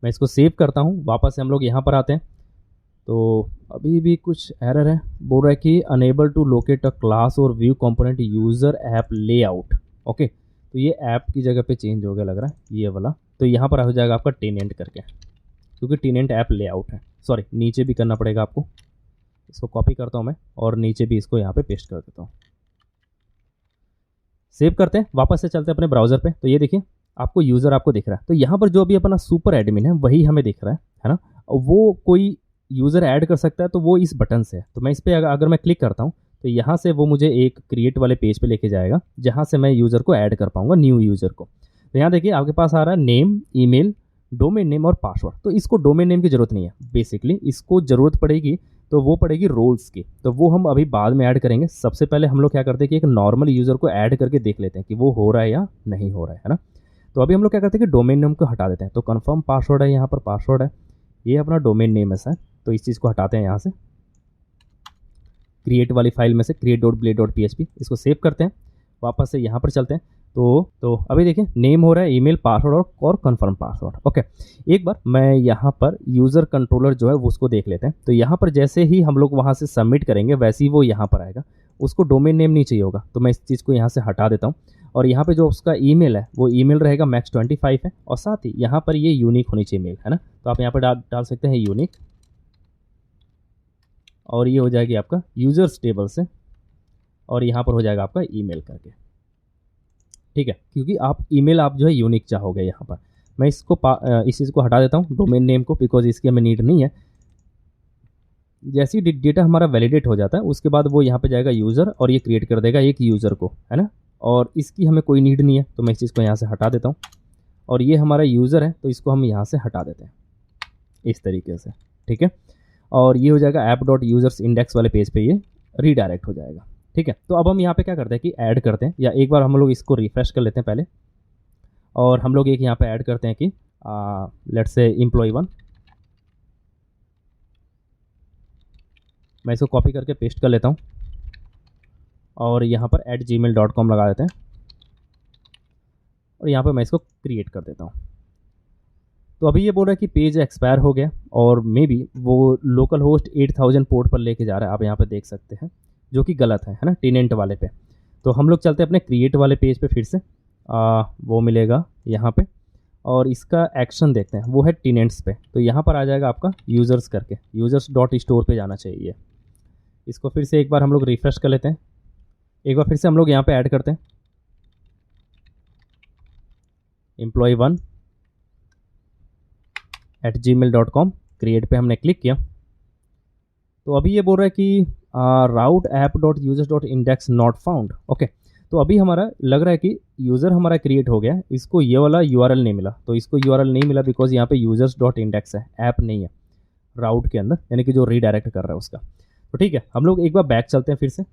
मैं इसको सेव करता हूँ, वापस से हम लोग यहाँ पर आते हैं। तो अभी भी कुछ एरर है, बोल रहा है कि unable to locate a class और view component user app layout. Okay, तो ये ऐप की जगह पे चेंज हो गया लग रहा है ये वाला। तो यहाँ पर हो जाएगा आपका टेनेंट करके, क्योंकि टेनेंट ऐप लेआउट है। सॉरी, नीचे भी करना पड़ेगा आपको। इसको कॉपी करता हूँ मैं और नीचे भी इसको यहाँ पे पेस्ट कर देता हूँ। सेव करते हैं, वापस से चलते हैं अपने ब्राउज़र पे। तो ये देखिए आपको यूज़र आपको दिख रहा है। तो यहाँ पर जो भी अपना सुपर एडमिन है वही हमें दिख रहा है ना। वो कोई यूज़र ऐड कर सकता है तो वो इस बटन से है। तो मैं इस पर अगर मैं क्लिक करता हूँ तो यहाँ से वो मुझे एक क्रिएट वाले पेज पे लेके जाएगा जहाँ से मैं यूज़र को ऐड कर पाऊँगा, न्यू यूज़र को। तो यहाँ देखिए आपके पास आ रहा है नेम, ईमेल, डोमेन नेम और पासवर्ड। तो इसको डोमेन नेम की ज़रूरत नहीं है, बेसिकली इसको ज़रूरत पड़ेगी तो वो पड़ेगी रोल्स की। तो वो हम अभी बाद में ऐड करेंगे। सबसे पहले हम लोग क्या करते हैं कि एक नॉर्मल यूज़र को ऐड करके देख लेते हैं कि वो हो रहा है या नहीं हो रहा है ना। तो अभी हम लोग क्या करते हैं कि डोमेन नेम को हटा देते हैं। तो कन्फर्म पासवर्ड है, यहाँ पर पासवर्ड है, ये अपना डोमेन नेम है सर। तो इस चीज़ को हटाते हैं यहाँ से, क्रिएट वाली फाइल में से create.blade.php। इसको सेव करते हैं, वापस से यहाँ पर चलते हैं। तो अभी देखिए नेम हो रहा है, ईमेल, पासवर्ड और कन्फर्म पासवर्ड। ओके, एक बार मैं यहाँ पर यूज़र कंट्रोलर जो है वो उसको देख लेते हैं। तो यहाँ पर जैसे ही हम लोग वहाँ से सबमिट करेंगे वैसे ही वो यहाँ पर आएगा। उसको डोमेन नेम नहीं चाहिए होगा, तो मैं इस चीज़ को यहाँ से हटा देता हूँ और यहाँ पे जो उसका ईमेल है वो ईमेल रहेगा max25 है और साथ ही यहाँ पर ये यूनिक होनी चाहिए मेल, है ना। तो आप यहाँ पर डाल सकते हैं यूनिक और ये हो जाएगी आपका यूज़र्स टेबल से और यहाँ पर हो जाएगा आपका ईमेल करके, ठीक है, क्योंकि आप ईमेल आप जो है यूनिक चाहोगे यहाँ पर। मैं इसको इस चीज़ को हटा देता हूँ डोमेन नेम को, बिकॉज इसकी हमें नीड नहीं है। जैसे ही डेटा हमारा वैलिडेट हो जाता है उसके बाद वो यहाँ पे जाएगा यूज़र और ये क्रिएट कर देगा एक यूज़र को, है ना। और इसकी हमें कोई नीड नहीं है, तो मैं इस चीज़ को यहाँ से हटा देता हूँ और ये हमारा यूज़र है तो इसको हम यहाँ से हटा देते हैं इस तरीके से, ठीक है। और ये हो जाएगा app.users index वाले पेज पे ये रीडायरेक्ट हो जाएगा, ठीक है। तो अब हम यहाँ पे क्या करते हैं कि ऐड करते हैं, या एक बार हम लोग इसको रिफ्रेश कर लेते हैं पहले और हम लोग एक यहाँ पे ऐड करते हैं कि लेट्स से employee1। मैं इसको कॉपी करके पेस्ट कर लेता हूँ और यहाँ पर @gmail.com लगा देते हैं और यहाँ पर मैं इसको क्रिएट कर देता हूँ। तो अभी ये बोल रहा है कि पेज एक्सपायर हो गया और मे बी वो लोकल होस्ट 8000 पोर्ट पर लेके जा रहा है, आप यहाँ पे देख सकते हैं, जो कि गलत है ना, टेनेंट वाले पे। तो हम लोग चलते हैं अपने क्रिएट वाले पेज पे फिर से, वो मिलेगा यहाँ पे और इसका एक्शन देखते हैं, वो है टेनेंट्स पे। तो यहाँ पर आ जाएगा आपका यूज़र्स करके, users.store पे जाना चाहिए। इसको फिर से एक बार हम लोग रिफ्रेश कर लेते हैं, एक बार फिर से हम लोग यहाँ पे ऐड करते हैं employee1 @gmail.com। क्रिएट पे हमने क्लिक किया तो अभी ये बोल रहा है कि राउट app.users.index नॉट फाउंड। ओके, तो अभी हमारा लग रहा है कि यूज़र हमारा क्रिएट हो गया, इसको ये वाला URL नहीं मिला। तो इसको URL नहीं मिला बिकॉज यहाँ पे users.index है, ऐप नहीं है राउट के अंदर, यानी कि जो रीडायरेक्ट कर रहा है उसका। तो ठीक है, हम लोग एक बार बैक चलते हैं फिर से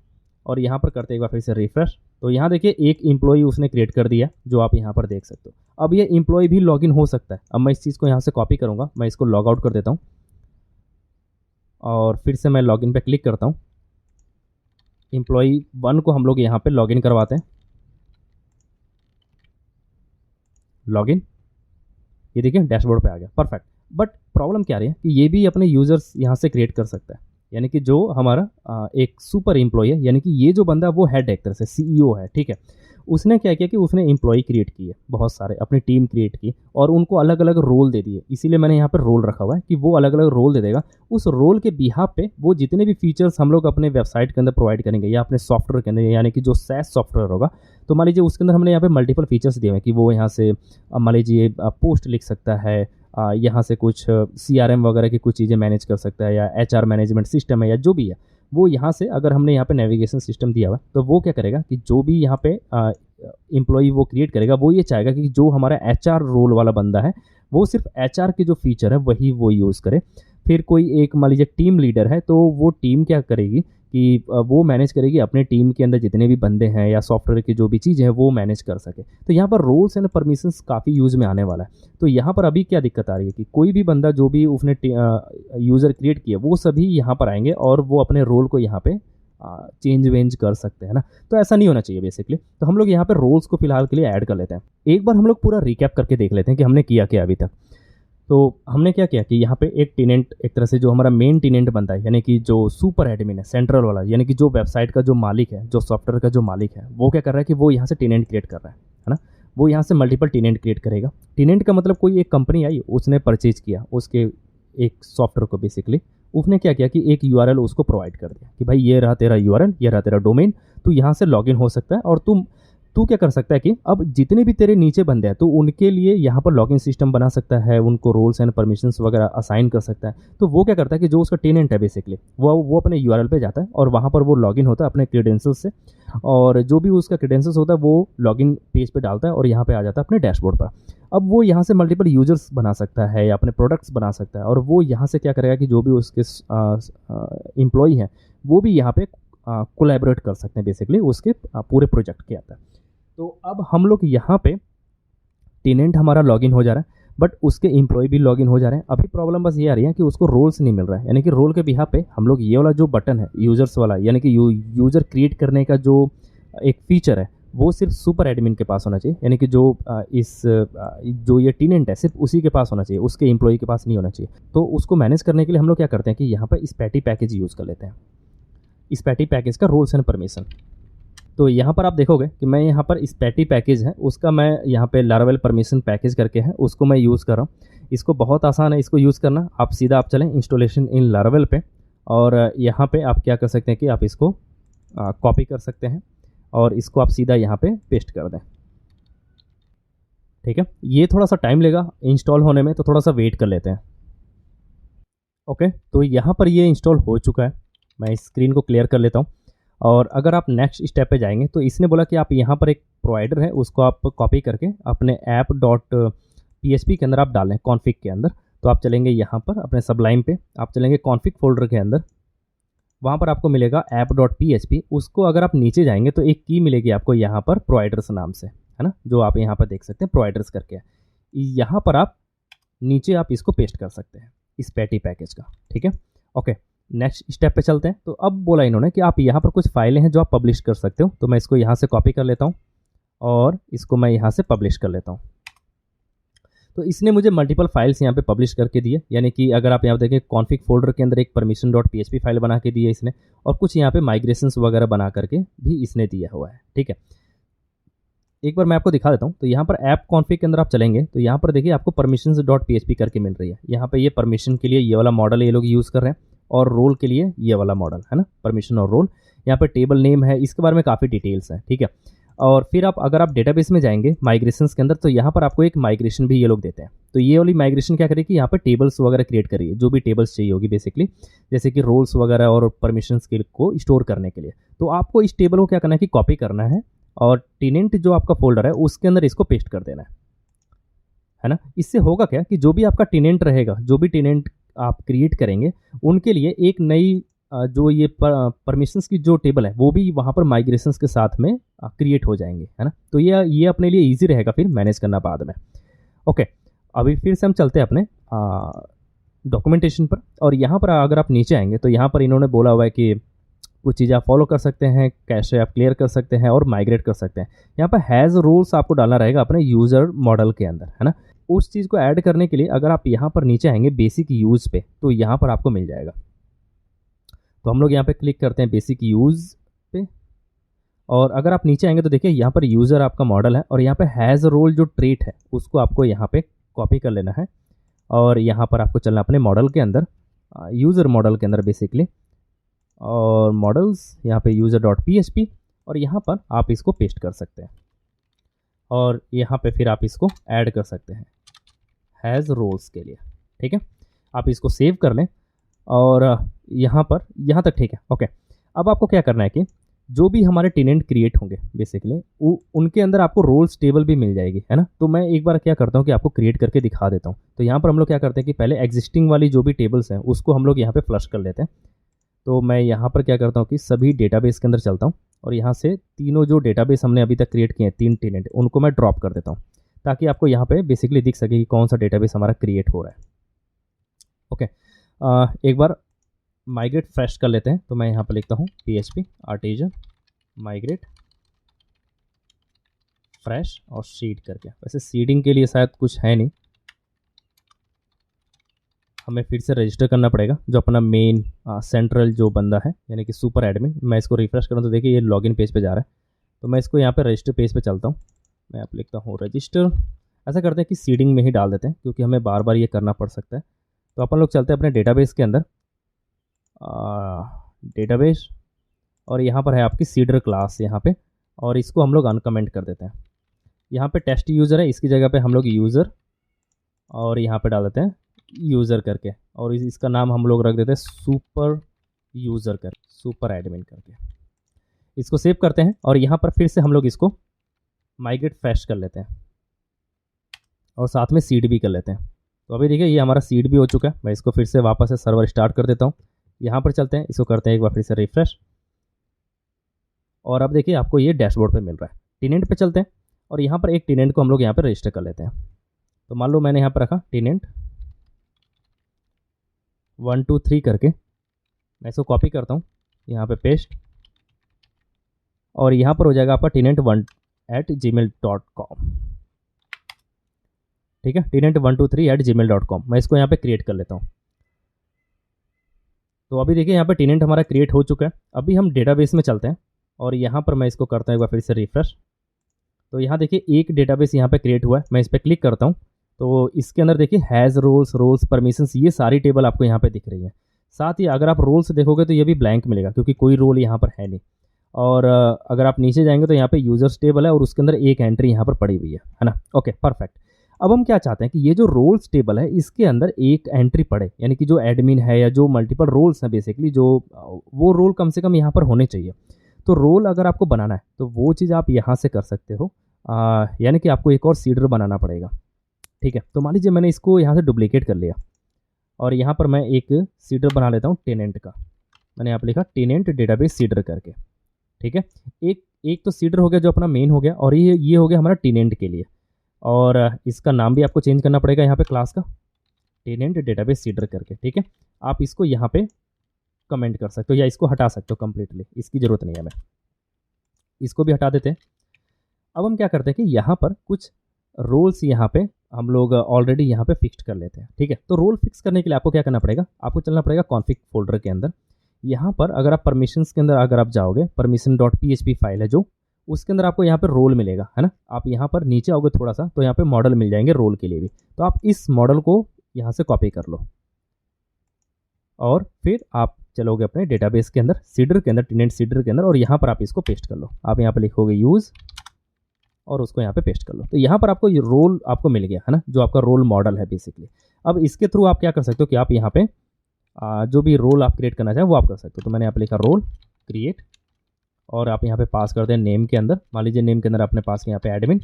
और यहाँ पर करते हैं एक बार फिर से रिफ्रेश। तो यहाँ देखिए एक एम्प्लॉई उसने क्रिएट कर दिया जो आप यहाँ पर देख सकते हो। अब ये एम्प्लॉय भी लॉगिन हो सकता है। अब मैं इस चीज़ को यहाँ से कॉपी करूँगा, मैं इसको लॉग आउट कर देता हूँ और फिर से मैं लॉगिन पे क्लिक करता हूँ। एम्प्लॉय 1 को हम लोग यहाँ पे लॉगिन करवाते हैं। लॉगिन, ये देखिए डैशबोर्ड पे आ गया, परफेक्ट। बट प्रॉब्लम क्या आ रही है कि ये भी अपने यूज़र्स यहाँ से क्रिएट कर सकता है, यानी कि जो हमारा एक सुपर एम्प्लॉय है, यानी कि ये जो बंदा वो हेड एक तरह से सीईओ है, ठीक है। उसने क्या किया कि उसने एम्प्लॉय क्रिएट किए बहुत सारे, अपनी टीम क्रिएट की और उनको अलग अलग रोल दे दिए। इसीलिए मैंने यहाँ पर रोल रखा हुआ है कि वो अलग अलग रोल दे देगा। उस रोल के बिहाफ पे वो जितने भी फीचर्स हम लोग अपने वेबसाइट के अंदर प्रोवाइड करेंगे या अपने सॉफ्टवेयर के अंदर, यानी कि जो सैस सॉफ्टवेयर होगा, तो मान लीजिए उसके अंदर हमने यहाँ पे मल्टीपल फीचर्स दिए हैं कि वो यहाँ से मान लीजिए पोस्ट लिख सकता है, यहाँ से कुछ CRM वगैरह की कुछ चीज़ें मैनेज कर सकता है, या HR मैनेजमेंट सिस्टम है, या जो भी है वो यहाँ से अगर हमने यहाँ पे नेविगेशन सिस्टम दिया हुआ तो वो क्या करेगा कि जो भी यहाँ पे एम्प्लॉई वो क्रिएट करेगा वो ये चाहेगा कि जो हमारा HR रोल वाला बंदा है वो सिर्फ HR के जो फीचर है वही वो यूज़ करे। फिर कोई एक मान लीजिए टीम लीडर है तो वो टीम क्या करेगी कि वो मैनेज करेगी अपने टीम के अंदर जितने भी बंदे हैं या सॉफ्टवेयर की जो भी चीज़ें हैं वो मैनेज कर सके। तो यहाँ पर रोल्स एंड परमिशंस काफ़ी यूज़ में आने वाला है। तो यहाँ पर अभी क्या दिक्कत आ रही है कि कोई भी बंदा जो भी उसने यूज़र क्रिएट किया वो सभी यहाँ पर आएंगे और वो अपने रोल को यहाँ पे चेंज वेंज कर सकते हैं ना। तो ऐसा नहीं होना चाहिए बेसिकली। तो हम लोग यहाँ पे रोल्स को फिलहाल के लिए ऐड कर लेते हैं। एक बार हम लोग पूरा रिकैप करके देख लेते हैं कि हमने किया क्या अभी तक। तो हमने क्या किया कि यहाँ पे एक टेनेंट, एक तरह से जो हमारा मेन टेनेंट बनता है, यानी कि जो सुपर एडमिन है, सेंट्रल वाला, यानी कि जो वेबसाइट का जो मालिक है, जो सॉफ्टवेयर का जो मालिक है, वो क्या कर रहा है कि वो यहाँ से टेनेंट क्रिएट कर रहा है ना। वो यहाँ से मल्टीपल टेनेंट क्रिएट करेगा। टेनेंट का मतलब कोई एक कंपनी आई, उसने परचेज किया उसके एक सॉफ्टवेयर को, बेसिकली उसने क्या किया कि एक URL उसको प्रोवाइड कर दिया कि भाई ये रहा तेरा URL, ये रहा तेरा डोमेन, तू यहाँ से लॉगिन हो सकता है। और तू क्या कर सकता है कि अब जितने भी तेरे नीचे बंदे हैं तो उनके लिए यहाँ पर लॉगिन सिस्टम बना सकता है, उनको रोल्स एंड परमिशंस वगैरह असाइन कर सकता है। तो वो क्या करता है कि जो उसका टेनेंट है बेसिकली वो अपने URL पे जाता है और वहाँ पर वो लॉगिन होता है अपने क्रेडेंशियल्स से, और जो भी उसका क्रेडेंशियल्स होता है वो लॉगिन पेज पे डालता है और यहाँ पे आ जाता है अपने डैशबोर्ड पर। अब वो यहाँ से मल्टीपल यूजर्स बना सकता है या अपने प्रोडक्ट्स बना सकता है, और वो यहाँ से क्या करेगा कि जो भी उसके एम्प्लॉई हैं वो भी यहाँ पे कोलैबोरेट कर सकते हैं बेसिकली उसके पूरे प्रोजेक्ट के अंदर। तो अब हम लोग यहाँ पे टेनेंट हमारा लॉगिन हो जा रहा है, बट उसके एम्प्लॉय भी लॉगिन हो जा रहे हैं। अभी प्रॉब्लम बस ये आ रही है कि उसको रोल्स नहीं मिल रहा है, यानी कि रोल के बिहाफ पे हम लोग ये वाला जो बटन है यूजर्स वाला, यानी कि यूजर क्रिएट करने का जो एक फीचर है वो सिर्फ सुपर एडमिन के पास होना चाहिए, यानी कि जो ये टेनेंट है सिर्फ उसी के पास होना चाहिए, उसके एम्प्लॉय के पास नहीं होना चाहिए। तो उसको मैनेज करने के लिए हम लोग क्या करते हैं कि यहाँ पर स्पैटी पैकेज यूज़ कर लेते हैं, स्पैटी पैकेज का रोल्स एंड परमिशन। तो यहाँ पर आप देखोगे कि मैं यहाँ पर स्पैटी पैकेज है उसका मैं यहाँ पे लारावेल परमिशन पैकेज करके है उसको मैं यूज़ कर रहा हूँ। इसको बहुत आसान है इसको यूज़ करना। आप सीधा चलें इंस्टॉलेशन इन लारावेल पे, और यहाँ पे आप क्या कर सकते हैं कि आप इसको कॉपी कर सकते हैं और इसको आप सीधा यहाँ पे पेस्ट कर दें। ठीक है, ये थोड़ा सा टाइम लेगा इंस्टॉल होने में, तो थोड़ा सा वेट कर लेते हैं। ओके, तो यहाँ पर ये इंस्टॉल हो चुका है। मैं स्क्रीन को क्लियर कर लेता हूँ। और अगर आप नेक्स्ट स्टेप पे जाएंगे तो इसने बोला कि आप यहाँ पर एक प्रोवाइडर है उसको आप कॉपी करके अपने app.php के अंदर आप डालें, कॉन्फ़िग के अंदर। तो आप चलेंगे यहाँ पर अपने सबलाइम पे, आप चलेंगे कॉन्फ़िग फोल्डर के अंदर, वहाँ पर आपको मिलेगा app.php। उसको अगर आप नीचे जाएंगे तो एक की मिलेगी आपको यहाँ पर प्रोवाइडर्स नाम से, है ना, जो आप यहाँ पर देख सकते हैं प्रोवाइडर्स करके। यहाँ पर आप नीचे आप इसको पेस्ट कर सकते हैं इस पैटी पैकेज का। ठीक है, ओके, नेक्स्ट स्टेप पे चलते हैं। तो अब बोला इन्होंने कि आप यहाँ पर कुछ फाइलें हैं जो आप पब्लिश कर सकते हो। तो मैं इसको यहाँ से कॉपी कर लेता हूँ और इसको मैं यहाँ से पब्लिश कर लेता हूँ। तो इसने मुझे मल्टीपल फाइल्स यहाँ पे पब्लिश करके दिए, यानी कि अगर आप यहाँ देखें कॉन्फ़िग फोल्डर के अंदर एक permission.php फाइल बना के दी है इसने, और कुछ यहाँ पे माइग्रेशंस वगैरह बना करके भी इसने दिया हुआ है। ठीक है, एक बार मैं आपको दिखा देता हूँ। तो यहाँ पर ऐप कॉन्फ़िग के अंदर आप चलेंगे तो यहाँ पर देखिए आपको permissions.php करके मिल रही है। यहाँ पे ये परमिशन के लिए ये वाला मॉडल ये लोग यूज़ कर रहे हैं, और रोल के लिए ये वाला मॉडल है ना, परमिशन और रोल। यहाँ पे टेबल नेम है, इसके बारे में काफ़ी डिटेल्स हैं। ठीक है, और फिर अगर आप डेटाबेस में जाएंगे माइग्रेशंस के अंदर तो यहाँ पर आपको एक माइग्रेशन भी ये लोग देते हैं। तो ये वाली माइग्रेशन क्या करेगी कि यहाँ पर टेबल्स वगैरह क्रिएट करिए, जो भी टेबल्स चाहिए होगी बेसिकली, जैसे कि रोल्स वगैरह और परमिशंस के को स्टोर करने के लिए। तो आपको इस टेबल को क्या करना है कि कॉपी करना है और टेनेंट जो आपका फोल्डर है उसके अंदर इसको पेस्ट कर देना है ना। इससे होगा क्या कि जो भी आपका टेनेंट रहेगा, जो भी टेनेंट आप क्रिएट करेंगे उनके लिए एक नई जो ये परमिशंस की जो टेबल है वो भी वहाँ पर माइग्रेशंस के साथ में क्रिएट हो जाएंगे, है ना। तो ये अपने लिए ईजी रहेगा फिर मैनेज करना बाद में। ओके, अभी फिर से हम चलते हैं अपने डॉक्यूमेंटेशन पर। और यहाँ पर अगर आप नीचे आएंगे तो यहाँ पर इन्होंने बोला हुआ है कि कुछ चीज़ें आप फॉलो कर सकते हैं, कैशे आप क्लियर कर सकते हैं और माइग्रेट कर सकते हैं। यहाँ पर हैज़ रूल्स आपको डालना रहेगा अपने यूज़र मॉडल के अंदर, है ना। उस चीज़ को ऐड करने के लिए अगर आप यहाँ पर नीचे आएंगे बेसिक यूज़ पे, तो यहाँ पर आपको मिल जाएगा। तो हम लोग यहाँ पे क्लिक करते हैं बेसिक यूज़ पे, और अगर आप नीचे आएंगे तो देखिए यहाँ पर यूज़र आपका मॉडल है, और यहाँ पे हैज़ रोल जो ट्रेट है उसको आपको यहाँ पे कॉपी कर लेना है, और यहाँ पर आपको चलना अपने मॉडल के अंदर, यूज़र मॉडल के अंदर बेसिकली, और मॉडल्स यहाँ पे यूज़र डॉट PHP, और यहाँ पर आप इसको पेस्ट कर सकते हैं, और यहाँ पे फिर आप इसको ऐड कर सकते हैं हैज़ रोल्स के लिए। ठीक है, आप इसको सेव कर लें, और यहाँ पर यहाँ तक ठीक है। ओके, अब आपको क्या करना है कि जो भी हमारे टेनेंट क्रिएट होंगे बेसिकली उनके अंदर आपको रोल्स टेबल भी मिल जाएगी, है ना। तो मैं एक बार क्या करता हूँ कि आपको क्रिएट करके दिखा देता हूँ। तो यहाँ पर हम लोग क्या करते हैं कि पहले एग्जिस्टिंग वाली जो भी टेबल्स हैं उसको हम लोग यहाँ पे फ्लश कर लेते हैं। तो मैं यहाँ पर क्या करता हूँ कि सभी डेटाबेस के अंदर चलता हूँ, और यहाँ से तीनों जो डेटाबेस हमने अभी तक क्रिएट किए हैं 3 टेनेंट, उनको मैं ड्रॉप कर देता हूँ, ताकि आपको यहाँ पे बेसिकली दिख सके कि कौन सा डेटाबेस हमारा क्रिएट हो रहा है। ओके, एक बार माइग्रेट फ्रेश कर लेते हैं। तो मैं यहाँ पर लिखता हूँ PHP आर्टिजन माइग्रेट फ्रेश और सीड करके। वैसे सीडिंग के लिए शायद कुछ है नहीं, हमें फिर से रजिस्टर करना पड़ेगा जो अपना मेन सेंट्रल जो बंदा है यानी कि सुपर एडमिन। मैं इसको रिफ्रेश करूँ तो देखिए ये लॉगिन पेज पे जा रहा है। तो मैं इसको यहाँ पे रजिस्टर पेज पे चलता हूँ, मैं यहाँ पे लिखता हूँ रजिस्टर। ऐसा करते हैं कि सीडिंग में ही डाल देते हैं क्योंकि हमें बार बार ये करना पड़ सकता है। तो अपन लोग चलते हैं अपने डेटाबेस के अंदर, डेटाबेस, और यहाँ पर है आपकी सीडर क्लास यहाँ पे, और इसको हम लोग अनकमेंट कर देते हैं। यहाँ पे टेस्ट यूज़र है, इसकी जगह पे हम लोग यूज़र, और यहाँ पे डाल देते हैं यूज़र करके, और इसका नाम हम लोग रख देते हैं सुपर यूज़र कर, सुपर एडमिन करके। इसको सेव करते हैं, और यहाँ पर फिर से हम लोग इसको माइग्रेट फ्रेश कर लेते हैं, और साथ में सीड भी कर लेते हैं। तो अभी देखिए ये हमारा सीड भी हो चुका है। मैं इसको फिर से वापस से सर्वर स्टार्ट कर देता हूँ। यहाँ पर चलते हैं, इसको करते हैं एक बार फिर से रिफ्रेश, और अब देखिए आपको ये डैशबोर्ड पे मिल रहा है। टेनेंट पे चलते हैं, और यहाँ पर एक टेनेंट को हम लोग यहाँ पर रजिस्टर कर लेते हैं। तो मान लो मैंने यहाँ पर रखा टेनेंट 1 2 3 करके। मैं इसको कॉपी करता हूँ, यहाँ पे पेस्ट, और यहाँ पर हो जाएगा आपका tenant1@gmail.com। ठीक है, tenant123@gmail.com। मैं इसको यहाँ पे क्रिएट कर लेता हूँ। तो अभी देखिए यहाँ पे टेनेंट हमारा क्रिएट हो चुका है। अभी हम डेटाबेस में चलते हैं, और यहाँ पर मैं इसको करता हूँ एक बार फिर से रिफ्रेश। तो यहाँ देखिए एक डेटाबेस यहाँ पे क्रिएट हुआ है। मैं इस पर क्लिक करता हूँ, तो इसके अंदर देखिए हैज़ रोल्स परमिशंस, ये सारी टेबल आपको यहाँ पे दिख रही है। साथ ही अगर आप रोल्स देखोगे तो ये भी ब्लैंक मिलेगा क्योंकि कोई रोल यहाँ पर है नहीं। और अगर आप नीचे जाएंगे तो यहाँ पे यूजर्स टेबल है, और उसके अंदर एक एंट्री यहाँ पर पड़ी हुई है ना। Okay, perfect. अब हम क्या चाहते हैं कि ये जो रोल्स टेबल है इसके अंदर एक एंट्री पड़े, यानी कि जो एडमिन है या जो मल्टीपल रोल्स हैं बेसिकली, जो वो रोल कम से कम यहाँ पर होने चाहिए। तो रोल अगर आपको बनाना है तो वो चीज़ आप यहाँ से कर सकते हो, यानी कि आपको एक और सीडर बनाना पड़ेगा। ठीक है, तो मान लीजिए मैंने इसको यहाँ से डुप्लीकेट कर लिया, और यहाँ पर मैं एक सीडर बना लेता हूँ टेनेंट का। मैंने यहाँ पर लिखा टेनेंट डेटाबेस सीडर करके। ठीक है, एक तो सीडर हो गया जो अपना मेन हो गया, और ये हो गया हमारा टेनेंट के लिए। और इसका नाम भी आपको चेंज करना पड़ेगा यहाँ पे क्लास का, टेनेंट डेटाबेस सीडर करके। ठीक है, आप इसको यहाँ पे कमेंट कर सकते हो या इसको हटा सकते हो कम्प्लीटली, इसकी ज़रूरत नहीं है। मैं इसको भी हटा देते हैं। अब हम क्या करते हैं कि यहाँ पर कुछ रोल्स यहाँ पे हम लोग ऑलरेडी यहाँ पे फिक्स कर लेते हैं। ठीक है, तो रोल फिक्स करने के लिए आपको क्या करना पड़ेगा, आपको चलना पड़ेगा कॉन्फिग फोल्डर के अंदर। यहाँ पर अगर आप परमिशंस के अंदर अगर आप जाओगे, permission.php फाइल है जो, उसके अंदर आपको यहाँ पर रोल मिलेगा, है ना। आप यहाँ पर नीचे आओगे थोड़ा सा तो यहाँ पे मॉडल मिल जाएंगे रोल के लिए भी। तो आप इस मॉडल को यहाँ से कॉपी कर लो, और फिर आप चलोगे अपने डेटाबेस के अंदर, सीडर के अंदर, टेनेंट सीडर के अंदर, और यहाँ पर आप इसको पेस्ट कर लो। आप यहाँ पर लिखोगे यूज़, और उसको यहाँ पे पेस्ट कर लो। तो यहाँ पर आपको ये रोल आपको मिल गया, है ना, जो आपका रोल मॉडल है बेसिकली। अब इसके थ्रू आप क्या कर सकते हो कि आप यहाँ पे जो भी रोल आप क्रिएट करना चाहें वो आप कर सकते हो। तो मैंने यहाँ पे लिखा रोल क्रिएट, और आप यहाँ पे पास कर दें नेम के अंदर। मान लीजिए नेम के अंदर आपने पास किया यहाँ पे एडमिन।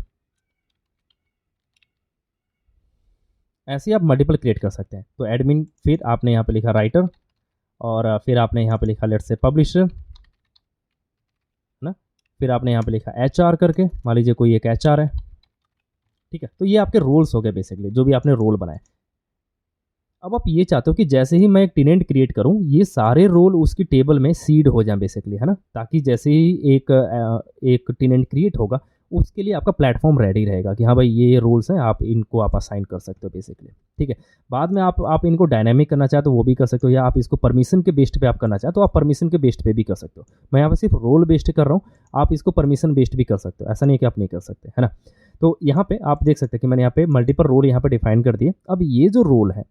ऐसे ही आप मल्टीपल क्रिएट कर सकते हैं। तो एडमिन, फिर आपने यहाँ पे लिखा राइटर, और फिर आपने यहाँ पे लिखा लेट्स से पब्लिशर ना, फिर आपने यहाँ पे लिखा HR करके, मान लीजिए कोई एक HR है, ठीक है। तो ये आपके रोल्स हो गए बेसिकली, जो भी आपने रोल बनाए। अब आप ये चाहते हो कि जैसे ही मैं एक टेनेंट क्रिएट करूं, ये सारे रोल उसकी टेबल में सीड हो जाएं बेसिकली, है ना, ताकि जैसे ही एक टेनेंट क्रिएट होगा उसके लिए आपका प्लेटफॉर्म रेडी रहेगा कि हाँ भाई ये रोल्स हैं, आप इनको आप असाइन कर सकते हो बेसिकली, ठीक है। बाद में आप इनको डायनामिक करना चाहे तो वो भी कर सकते हो, या आप इसको परमिशन के बेस्ड पे आप करना चाहे तो आप परमिशन के बेस्ड पे भी कर सकते हो। मैं यहाँ पे सिर्फ रोल बेस्ड कर रहा हूँ, आप इसको परमिशन बेस्ड भी कर सकते हो, ऐसा नहीं है कि आप नहीं कर सकते, है ना। तो यहाँ पे आप देख सकते हैं कि मैंने यहाँ पे मल्टीपल रोल यहाँ पे डिफाइन कर दिए। अब ये जो रोल है,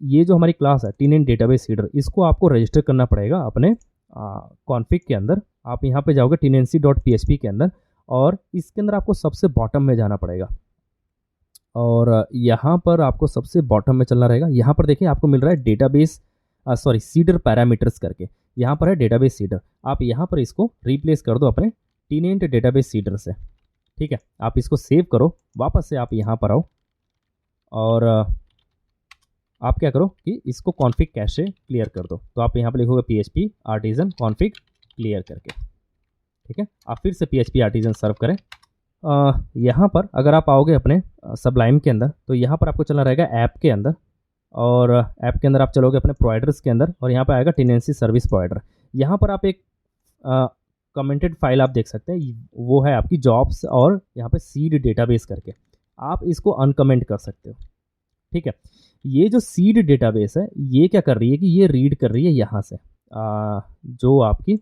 ये जो हमारी क्लास है टेनेंट डेटाबेस सीडर, इसको आपको रजिस्टर करना पड़ेगा अपने कॉन्फ़िग के अंदर। आप यहाँ पे जाओगे tenancy.php के अंदर, और इसके अंदर आपको सबसे बॉटम में जाना पड़ेगा, और यहाँ पर आपको सबसे बॉटम में चलना रहेगा। यहाँ पर देखिए आपको मिल रहा है डेटाबेस सीडर पैरामीटर्स करके, यहाँ पर है डेटाबेस सीडर। आप यहाँ पर इसको रिप्लेस कर दो अपने टेनेंट डेटाबेस सीडर से, ठीक है। आप इसको सेव करो, वापस से आप यहाँ पर आओ, और आप क्या करो कि इसको कॉन्फ़िग कैश से क्लियर कर दो। तो आप यहाँ पे लिखोगे PHP आर्टिजन कॉन्फ़िग क्लियर करके, ठीक है। आप फिर से PHP आर्टिजन सर्व करें। यहाँ पर अगर आप आओगे अपने सबलाइम के अंदर, तो यहाँ पर आपको चलना रहेगा ऐप के अंदर, और ऐप के अंदर आप चलोगे अपने प्रोवाइडर्स के अंदर, और यहाँ पर आएगा टेनेंसी सर्विस प्रोवाइडर। यहाँ पर आप एक कमेंटेड फाइल आप देख सकते हैं, वो है आपकी जॉब्स और यहाँ पे सीड डेटाबेस करके, आप इसको अनकमेंट कर सकते हो, ठीक है। ये जो सीड डेटाबेस है ये क्या कर रही है कि ये रीड कर रही है यहाँ से जो आपकी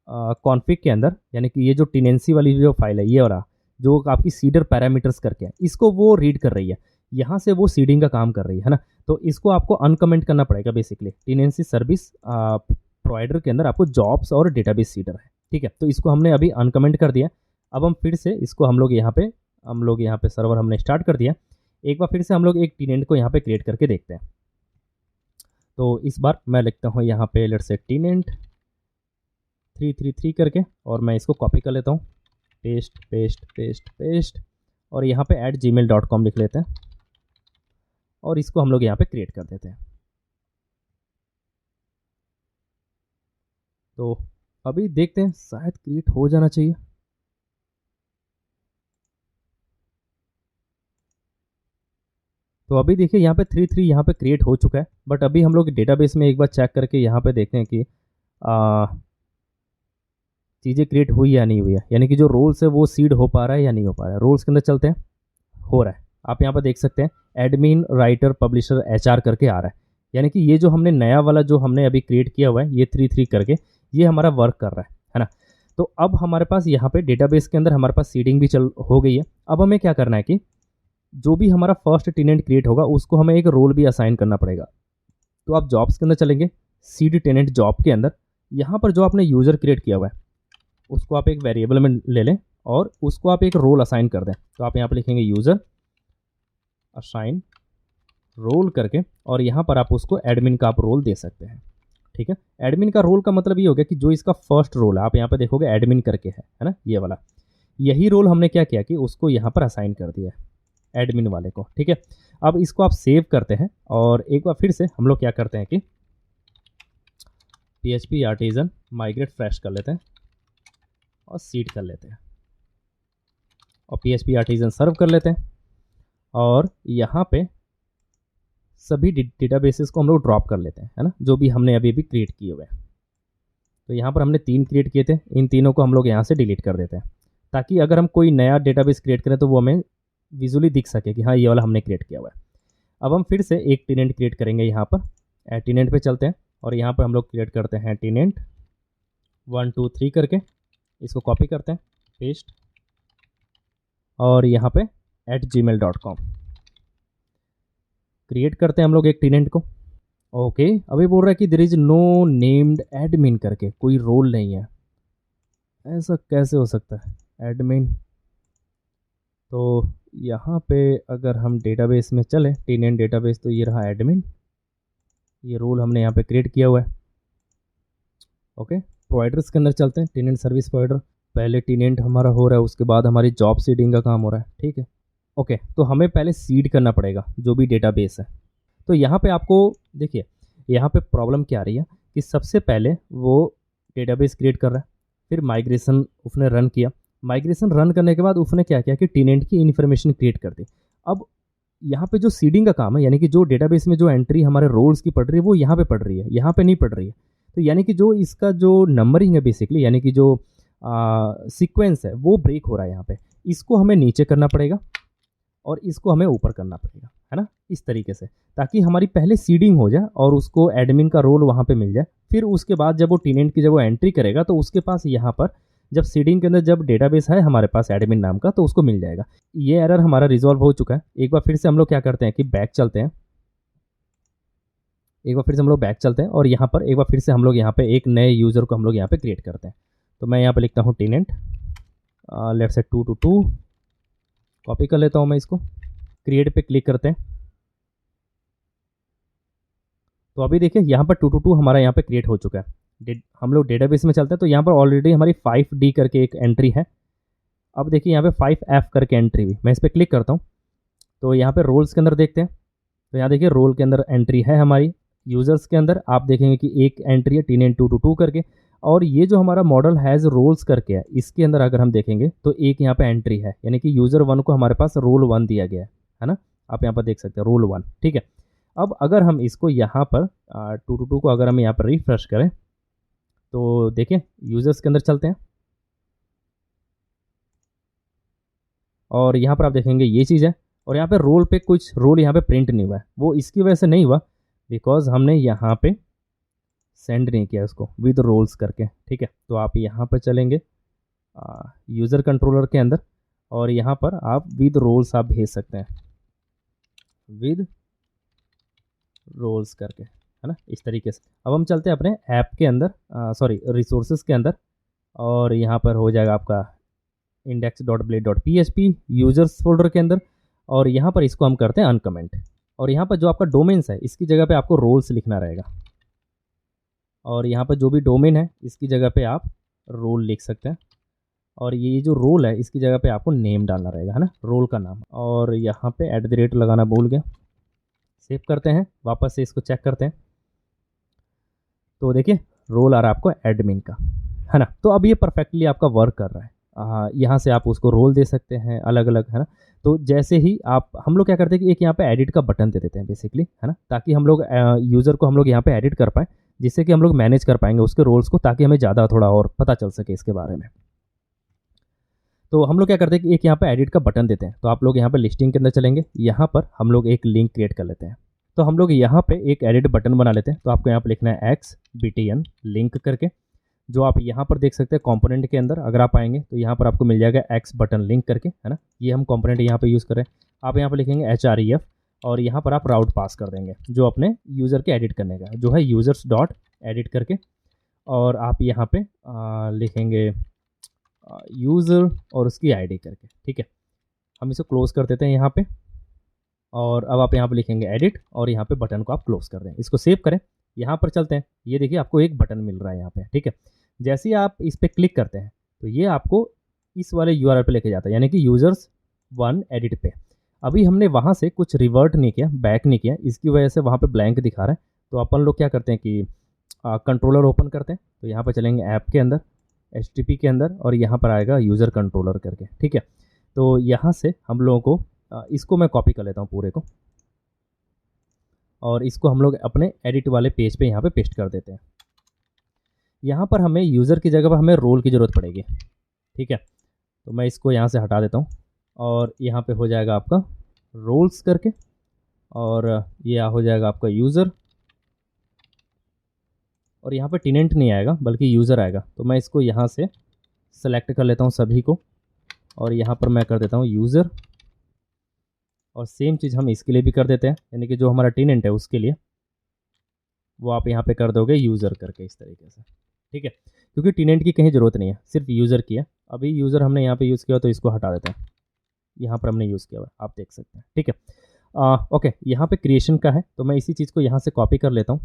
कॉन्फ़िग के अंदर, यानी कि ये जो टेनेंसी वाली जो फाइल है, ये वाला जो आपकी सीडर पैरामीटर्स करके है, इसको वो रीड कर रही है, यहाँ से वो सीडिंग का काम कर रही है ना। तो इसको आपको अनकमेंट करना पड़ेगा बेसिकली। टेनेंसी सर्विस प्रोवाइडर के अंदर आपको जॉब्स और डेटाबेस सीडर है, ठीक है। तो इसको हमने अभी अनकमेंट कर दिया। अब हम फिर से इसको हम लोग यहाँ पे सर्वर हमने स्टार्ट कर दिया। एक बार फिर से हम लोग एक टेनेंट को यहाँ पे क्रिएट करके देखते हैं। तो इस बार मैं लिखता हूँ यहाँ पे लेट्स से टेनेंट 333 करके, और मैं इसको कॉपी कर लेता हूँ, पेस्ट पेस्ट पेस्ट पेस्ट, और यहाँ पे @gmail.com लिख लेते हैं, और इसको हम लोग यहाँ पे क्रिएट कर देते हैं। तो अभी देखते हैं, शायद क्रिएट हो जाना चाहिए। तो अभी देखिए यहाँ पे 33 यहाँ पे क्रिएट हो चुका है, बट अभी हम लोग डेटाबेस में एक बार चेक करके यहाँ पे देखते हैं कि चीज़ें क्रिएट हुई या नहीं हुई है, यानी कि जो रोल्स है वो सीड हो पा रहा है या नहीं हो पा रहा है। रोल्स के अंदर चलते हैं, हो रहा है। आप यहाँ पर देख सकते हैं एडमिन राइटर पब्लिशर HR करके आ रहा है, यानी कि ये जो हमने नया वाला जो हमने अभी क्रिएट किया हुआ है ये 33 करके, ये हमारा वर्क कर रहा है ना। तो अब हमारे पास यहाँ पे डेटाबेस के अंदर हमारे पास सीडिंग भी हो गई है। अब हमें क्या करना है कि जो भी हमारा फर्स्ट टेनेंट क्रिएट होगा उसको हमें एक रोल भी असाइन करना पड़ेगा। तो आप जॉब्स के अंदर चलेंगे, सीड टेनेंट जॉब के अंदर, यहाँ पर जो आपने यूज़र क्रिएट किया हुआ है उसको आप एक वेरिएबल में ले लें और उसको आप एक रोल असाइन कर दें। तो आप यहाँ पर लिखेंगे यूज़र असाइन रोल करके, और यहाँ पर आप उसको एडमिन का आप रोल दे सकते हैं, ठीक है। एडमिन का रोल का मतलब ये हो गया कि जो इसका फर्स्ट रोल है, आप यहाँ पर देखोगे एडमिन करके है ना, ये वाला, यही रोल हमने क्या किया कि उसको यहाँ पर असाइन कर दिया है एडमिन वाले को, ठीक है। अब इसको आप सेव करते हैं, और एक बार फिर से हम लोग क्या करते हैं कि PHP आर्टिजन माइग्रेट फ्रेश कर लेते हैं और सीड कर लेते हैं, और PHP आर्टिजन सर्व कर लेते हैं, और यहाँ पे सभी डेटाबेसेस को हम लोग ड्रॉप कर लेते हैं, है ना, जो भी हमने अभी क्रिएट किए हुए हैं। तो यहाँ पर हमने 3 क्रिएट किए थे, इन तीनों को हम लोग यहाँ से डिलीट कर देते हैं, ताकि अगर हम कोई नया डेटाबेस क्रिएट करें तो वो हमें विजुअली दिख सके कि हाँ ये वाला हमने क्रिएट किया हुआ है। अब हम फिर से एक टेनेंट क्रिएट करेंगे, यहाँ पर टेनेंट पे चलते हैं, और यहाँ पर हम लोग क्रिएट करते हैं टेनेंट 1 2 3 करके, इसको कॉपी करते हैं, पेस्ट, और यहाँ पे @gmail.com क्रिएट करते हैं हम लोग एक टेनेंट को। ओके, अभी बोल रहा है कि there is no named admin करके, कोई रोल नहीं है। ऐसा कैसे हो सकता है एडमिन? तो यहाँ पे अगर हम डेटाबेस में चले, टेनेंट डेटाबेस, तो ये रहा एडमिन, ये रोल हमने यहाँ पे क्रिएट किया हुआ है। ओके, प्रोवाइडर्स के अंदर चलते हैं, टेनेंट सर्विस प्रोवाइडर, पहले टेनेंट हमारा हो रहा है, उसके बाद हमारी जॉब सीडिंग का काम हो रहा है, ठीक है। ओके, तो हमें पहले सीड करना पड़ेगा जो भी डेटाबेस है। तो यहाँ पे आपको देखिए, यहाँ पे प्रॉब्लम क्या आ रही है कि सबसे पहले वो डेटाबेस क्रिएट कर रहा है, फिर माइग्रेशन उसने रन किया, माइग्रेशन रन करने के बाद उसने क्या किया कि टेनेंट की इन्फॉर्मेशन क्रिएट कर दी। अब यहाँ पे जो सीडिंग का काम है, यानी कि जो डेटाबेस में जो एंट्री हमारे रोल्स की पड़ रही है वो यहाँ पे पड़ रही है, यहाँ पे नहीं पड़ रही है। तो यानी कि जो इसका जो नंबरिंग है बेसिकली, यानी कि जो सीक्वेंस है वो ब्रेक हो रहा है यहाँ पे। इसको हमें नीचे करना पड़ेगा और इसको हमें ऊपर करना पड़ेगा, है ना, इस तरीके से, ताकि हमारी पहले सीडिंग हो जाए और उसको एडमिन का रोल वहाँ पे मिल जाए। फिर उसके बाद जब वो टेनेंट की जब वो एंट्री करेगा तो उसके पास यहाँ पर जब सीडिंग के अंदर जब डेटाबेस है हमारे पास एडमिन नाम का, तो उसको मिल जाएगा। ये एरर हमारा रिजॉल्व हो चुका है। एक बार फिर से हम लोग क्या करते हैं कि बैक चलते हैं, एक बार फिर से हम लोग बैक चलते हैं और यहाँ पर एक बार फिर से हम लोग यहाँ पे एक नए यूज़र को हम लोग यहाँ पे क्रिएट करते हैं। तो मैं यहाँ पे लिखता हूँ टेनेंट, लेफ्ट से 2 to 2, कॉपी कर लेता हूँ मैं इसको, क्रिएट पे क्लिक करते हैं। तो अभी देखिए यहाँ पर 2 to 2 हमारा यहाँ पे क्रिएट हो चुका है। हम लोग डेटाबेस में चलते हैं तो यहाँ पर ऑलरेडी हमारी 5D करके एक एंट्री है। अब देखिए यहाँ पे 5F करके एंट्री भी, मैं इस पर क्लिक करता हूँ तो यहाँ पे रोल्स के अंदर देखते हैं। तो यहाँ देखिए रोल के अंदर एंट्री है हमारी, यूज़र्स के अंदर आप देखेंगे कि एक एंट्री है टेनेंट 2 to 2 करके, और ये जो हमारा मॉडल हैज़ रोल्स करके है, इसके अंदर अगर हम देखेंगे तो एक यहाँ पे एंट्री है, यानी कि यूज़र 1 को हमारे पास रोल 1 दिया गया है ना, आप यहाँ पर देख सकते हैं रोल 1, ठीक है। अब अगर हम इसको यहाँ पर 2 to 2 को अगर हम यहाँ पर रिफ्रेश करें तो देखिए यूज़र्स के अंदर चलते हैं और यहाँ पर आप देखेंगे ये चीज़ है, और यहाँ पे रोल पे कुछ रोल यहाँ पे प्रिंट नहीं हुआ है। वो इसकी वजह से नहीं हुआ बिकॉज हमने यहाँ पे सेंड नहीं किया उसको विद रोल्स करके, ठीक है। तो आप यहाँ पर चलेंगे यूज़र कंट्रोलर के अंदर और यहाँ पर आप विद रोल्स आप भेज सकते हैं, विद रोल्स करके, है ना, इस तरीके से। अब हम चलते हैं अपने ऐप के अंदर, सॉरी रिसोर्सेज के अंदर, और यहाँ पर हो जाएगा आपका index.blade.php यूज़र्स फोल्डर के अंदर, और यहाँ पर इसको हम करते हैं अनकमेंट। और यहाँ पर जो आपका डोमेन्स है इसकी जगह पे आपको रोल्स लिखना रहेगा, और यहाँ पर जो भी डोमेन है इसकी जगह पे आप रोल लिख सकते हैं, और ये जो रोल है इसकी जगह पे आपको नेम डालना रहेगा, है ना, रोल का नाम। और यहाँ पे @ लगाना भूल गया, सेव करते हैं, वापस से इसको चेक करते हैं तो देखिए रोल आ रहा है आपको एडमिन का, है ना। तो अब ये परफेक्टली आपका वर्क कर रहा है। यहाँ से आप उसको रोल दे सकते हैं अलग अलग, है ना। तो जैसे ही आप, हम लोग क्या करते हैं कि एक यहाँ पे एडिट का बटन दे देते हैं बेसिकली, है ना, ताकि हम लोग यूज़र को हम लोग यहाँ पे एडिट कर पाएँ, जिससे कि हम लोग मैनेज कर पाएंगे उसके रोल्स को, ताकि हमें ज़्यादा थोड़ा और पता चल सके इसके बारे में। तो हम लोग क्या करते हैं कि एक यहाँ पे एडिट का बटन देते हैं। तो आप लोग यहाँ पे लिस्टिंग के अंदर चलेंगे, यहाँ पर हम लोग एक लिंक क्रिएट कर लेते हैं। तो हम लोग यहाँ पे एक एडिट बटन बना लेते हैं। तो आपको यहाँ पे लिखना है XBTN लिंक करके, जो आप यहाँ पर देख सकते हैं कंपोनेंट के अंदर अगर आप आएंगे तो यहाँ पर आपको मिल जाएगा X बटन लिंक करके, है ना। ये हम कंपोनेंट यहाँ पे यूज़ कर रहे हैं। आप यहाँ पर लिखेंगे HREF और यहाँ पर आप राउट पास कर देंगे जो अपने यूज़र के एडिट करने का, जो है users.edit करके, और आप यहाँ पे लिखेंगे यूज़र और उसकी ID करके, ठीक है। हम इसे क्लोज़ कर देते हैं यहाँ पे, और अब आप यहाँ पे लिखेंगे एडिट और यहाँ पे बटन को आप क्लोज़ कर दें। इसको सेव करें, यहाँ पर चलते हैं, ये देखिए आपको एक बटन मिल रहा है यहाँ पे, ठीक है। जैसे ही आप इस पर क्लिक करते हैं तो ये आपको इस वाले URL पे लेके जाता है, यानी कि users1 edit पे। अभी हमने वहाँ से कुछ रिवर्ट नहीं किया, बैक नहीं किया, इसकी वजह से वहाँ पे ब्लैंक दिखा रहा है। तो अपन लोग क्या करते हैं कि कंट्रोलर ओपन करते हैं। तो यहाँ पर चलेंगे ऐप के अंदर, HTTP के अंदर, और यहाँ पर आएगा यूज़र कंट्रोलर करके, ठीक है। तो यहाँ से हम लोगों को इसको मैं कॉपी कर लेता हूँ पूरे को, और इसको हम लोग अपने एडिट वाले पेज पे यहाँ पे पेस्ट कर देते हैं। यहाँ पर हमें यूज़र की जगह पर हमें रोल की ज़रूरत पड़ेगी, ठीक है। तो मैं इसको यहाँ से हटा देता हूँ और यहाँ पे हो जाएगा आपका रोल्स करके, और ये हो जाएगा आपका यूज़र, और यहाँ पे टेनेंट नहीं आएगा बल्कि यूज़र आएगा। तो मैं इसको यहाँ से सेलेक्ट कर लेता हूँ सभी को, और यहाँ पर मैं कर देता हूँ यूज़र, और सेम चीज़ हम इसके लिए भी कर देते हैं, यानी कि जो हमारा टेनेंट है उसके लिए वो आप यहाँ पे कर दोगे यूज़र करके, इस तरीके से, ठीक है। क्योंकि टेनेंट की कहीं ज़रूरत नहीं है, सिर्फ यूज़र की है। अभी यूज़र हमने यहाँ पे यूज़ किया तो इसको हटा देते हैं, यहाँ पर हमने यूज़ किया हुआ आप देख सकते हैं, ठीक है। ओके, यहाँ पे क्रिएशन का है तो मैं इसी चीज़ को यहाँ से कॉपी कर लेता हूँ,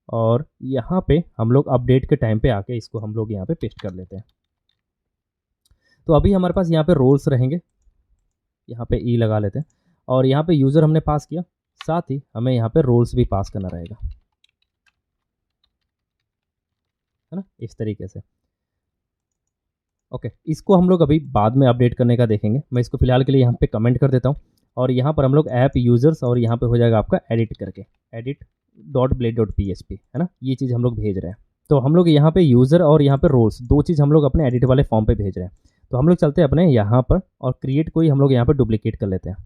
और यहाँ पे हम लोग अपडेट के टाइम पे आके इसको हम लोग यहाँ पे पेस्ट कर लेते हैं। तो अभी हमारे पास यहाँ पे रोल्स रहेंगे, यहाँ पे ई लगा लेते हैं, और यहाँ पे यूज़र हमने पास किया, साथ ही हमें यहाँ पे रोल्स भी पास करना रहेगा। है ना, इस तरीके से। ओके, इसको हम लोग अभी बाद में अपडेट करने का देखेंगे। मैं इसको फिलहाल के लिए यहाँ पे कमेंट कर देता हूँ और यहाँ पर हम लोग ऐप यूज़र्स और यहाँ पे हो जाएगा आपका एडिट करके, edit.blade.php, है ना, ये चीज़ हम लोग भेज रहे हैं। तो हम लोग यहाँ पे यूज़र और यहाँ पे रोल्स, दो चीज़ हम लोग अपने एडिट वाले फॉर्म पे भेज रहे हैं। तो हम लोग चलते हैं अपने यहाँ पर और क्रिएट कोई हम लोग यहाँ पर डुप्लीकेट कर लेते हैं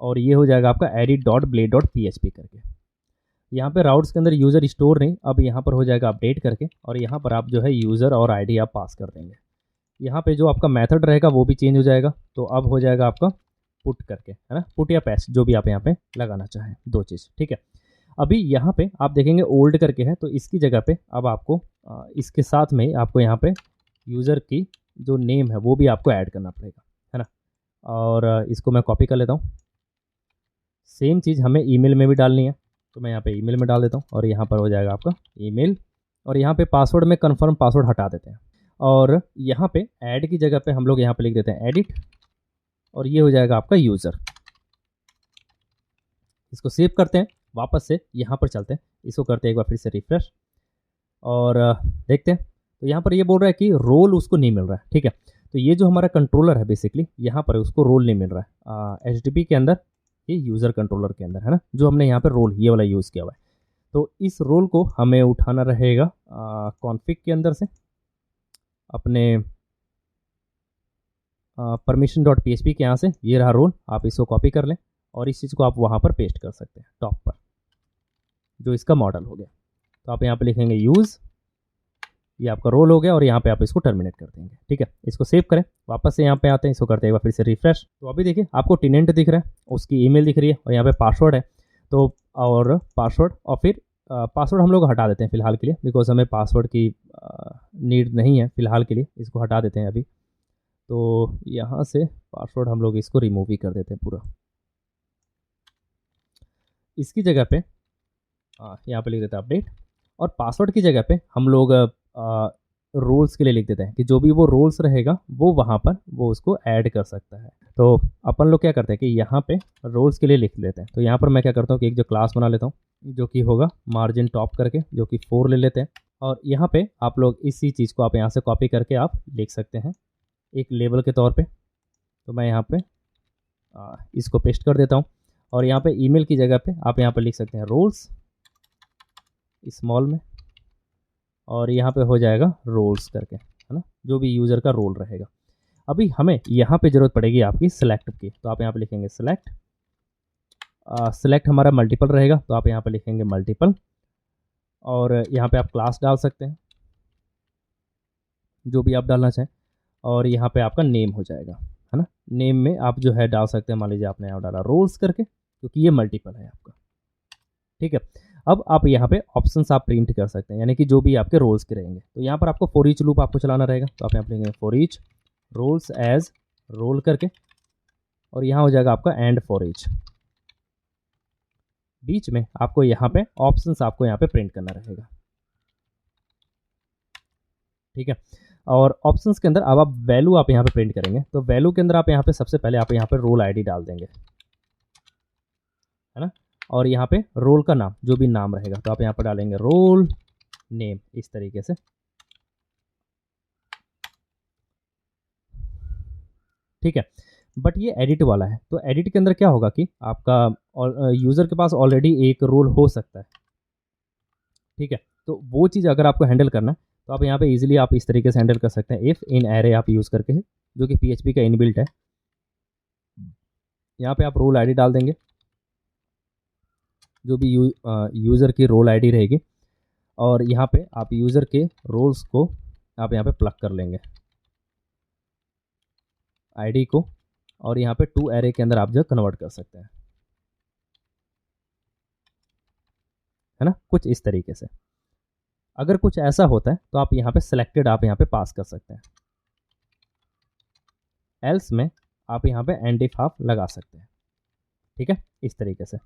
और ये हो जाएगा आपका edit.blade.php करके। यहाँ पे राउट्स के अंदर यूज़र स्टोर नहीं, अब यहाँ पर हो जाएगा अपडेट करके और यहाँ पर आप जो है यूज़र और आईडी आप पास कर देंगे। यहाँ पे जो आपका मेथड रहेगा वो भी चेंज हो जाएगा। तो अब हो जाएगा आपका पुट करके, है ना, पुट या पेस्ट जो भी आप यहाँ पे लगाना चाहें, दो चीज़, ठीक है। अभी यहाँ पे आप देखेंगे ओल्ड करके है, तो इसकी जगह पे अब आपको इसके साथ में आपको यहाँ पे यूज़र की जो नेम है वो भी आपको ऐड करना पड़ेगा, है ना। और इसको मैं कॉपी कर लेता हूँ। सेम चीज़ हमें ईमेल में भी डालनी है, तो मैं यहाँ पे ईमेल में डाल देता हूँ और यहाँ पर हो जाएगा आपका ईमेल। और यहाँ पे पासवर्ड में कन्फर्म पासवर्ड हटा देते हैं और यहाँ पे ऐड की जगह पे हम लोग यहाँ पे लिख देते हैं एडिट और ये हो जाएगा आपका यूज़र। इसको सेव करते हैं, वापस से यहाँ पर चलते हैं, इसको करते हैं एक बार फिर से रिफ्रेश और देखते हैं। तो यहाँ पर ये बोल रहा है कि रोल उसको नहीं मिल रहा है, ठीक है। तो ये जो हमारा कंट्रोलर है बेसिकली यहाँ पर उसको रोल नहीं मिल रहा है HTTP के अंदर, ये यूज़र कंट्रोलर के अंदर, है ना, जो हमने यहाँ पर रोल ये वाला यूज़ किया हुआ है। तो इस रोल को हमें उठाना रहेगा कॉन्फ़िग के अंदर से अपने permission.php के यहाँ से। ये रहा रोल, आप इसको कॉपी कर लें और इस चीज़ को आप वहाँ पर पेस्ट कर सकते हैं टॉप पर, जो इसका मॉडल हो गया। तो आप यहाँ पे लिखेंगे यूज़, ये आपका रोल हो गया और यहाँ पे आप इसको टर्मिनेट कर देंगे, ठीक है। इसको सेव करें, वापस से यहाँ पे आते हैं, इसको करते हैं एक बार फिर से रिफ्रेश। तो अभी देखिए आपको टेनेंट दिख रहा है, उसकी ईमेल दिख रही है और यहाँ पे पासवर्ड है। तो और पासवर्ड और फिर पासवर्ड हम लोग हटा देते हैं फ़िलहाल के लिए, बिकॉज हमें पासवर्ड की नीड नहीं है फ़िलहाल के लिए, इसको हटा देते हैं अभी। तो यहाँ से पासवर्ड हम लोग इसको रिमूव ही कर देते हैं पूरा। इसकी जगह पे यहाँ पे लिख देते हैं अपडेट और पासवर्ड की जगह पे हम लोग रोल्स के लिए लिख देते हैं कि जो भी वो रोल्स रहेगा वो वहाँ पर वो उसको ऐड कर सकता है। तो अपन लोग क्या करते हैं कि यहाँ पे रोल्स के लिए लिख लेते हैं। तो यहाँ पर मैं क्या करता हूँ कि एक जो क्लास बना लेता हूँ जो कि होगा मार्जिन टॉप करके, जो कि 4 ले लेते हैं और यहाँ पे आप लोग इसी चीज़ को आप यहाँ से कॉपी करके आप लिख सकते हैं एक लेबल के तौर पे। तो मैं यहाँ पे इसको पेस्ट कर देता हूँ और यहाँ पे ईमेल की जगह पे आप यहाँ पे लिख सकते हैं रोल्स स्मॉल में और यहाँ पे हो जाएगा रोल्स करके, है ना, जो भी यूज़र का रोल रहेगा। अभी हमें यहाँ पे ज़रूरत पड़ेगी आपकी सेलेक्ट की, तो आप यहाँ पे लिखेंगे सेलेक्ट। सेलेक्ट हमारा मल्टीपल रहेगा, तो आप यहाँ पे लिखेंगे मल्टीपल और यहाँ पे आप क्लास डाल सकते हैं जो भी आप डालना चाहें और यहाँ पे आपका नेम हो जाएगा, है ना। नेम में आप जो है डाल सकते हैं, मान लीजिए आपने यहाँ डाला रोल्स करके क्योंकि ये मल्टीपल है आपका, ठीक है। अब आप यहाँ पे ऑप्शंस आप प्रिंट कर सकते हैं, यानी कि जो भी आपके रोल्स के रहेंगे। तो यहाँ पर आपको फॉर ईच लूप आपको चलाना रहेगा, तो आप यहाँ पे लिखेंगे for each roles as role करके और यहाँ हो जाएगा आपका एंड फॉर ईच। बीच में आपको यहाँ पे ऑप्शंस आपको यहाँ पे प्रिंट करना रहेगा, ठीक है। और ऑप्शंस के अंदर अब आप वैल्यू आप यहाँ पे प्रिंट करेंगे, तो वैल्यू के अंदर आप यहाँ पे सबसे पहले आप यहाँ पे रोल आईडी डाल देंगे, है ना, और यहाँ पे रोल का नाम जो भी नाम रहेगा तो आप यहाँ पर डालेंगे रोल नेम इस तरीके से, ठीक है। बट ये एडिट वाला है, तो एडिट के अंदर क्या होगा कि आपका यूज़र के पास ऑलरेडी एक रोल हो सकता है, ठीक है। तो वो चीज़ अगर आपको हैंडल करना है तो आप यहाँ पे इजीली आप इस तरीके से हैंडल कर सकते हैं, इफ़ इन एरे आप यूज़ करके है, जो कि PHP का इनबिल्ट है। यहाँ पे आप रोल आईडी डाल देंगे, जो भी यूज़र की रोल आईडी रहेगी और यहाँ पे आप यूज़र के रोल्स को आप यहाँ पे प्लग कर लेंगे आईडी को और यहाँ पे टू एरे के अंदर आप जो कन्वर्ट कर सकते हैं, है ना, कुछ इस तरीके से। अगर कुछ ऐसा होता है तो आप यहाँ पे सिलेक्टेड आप यहाँ पे पास कर सकते हैं, एल्स में आप यहाँ पे एंड इफ आप लगा सकते हैं, ठीक है, इस तरीके से।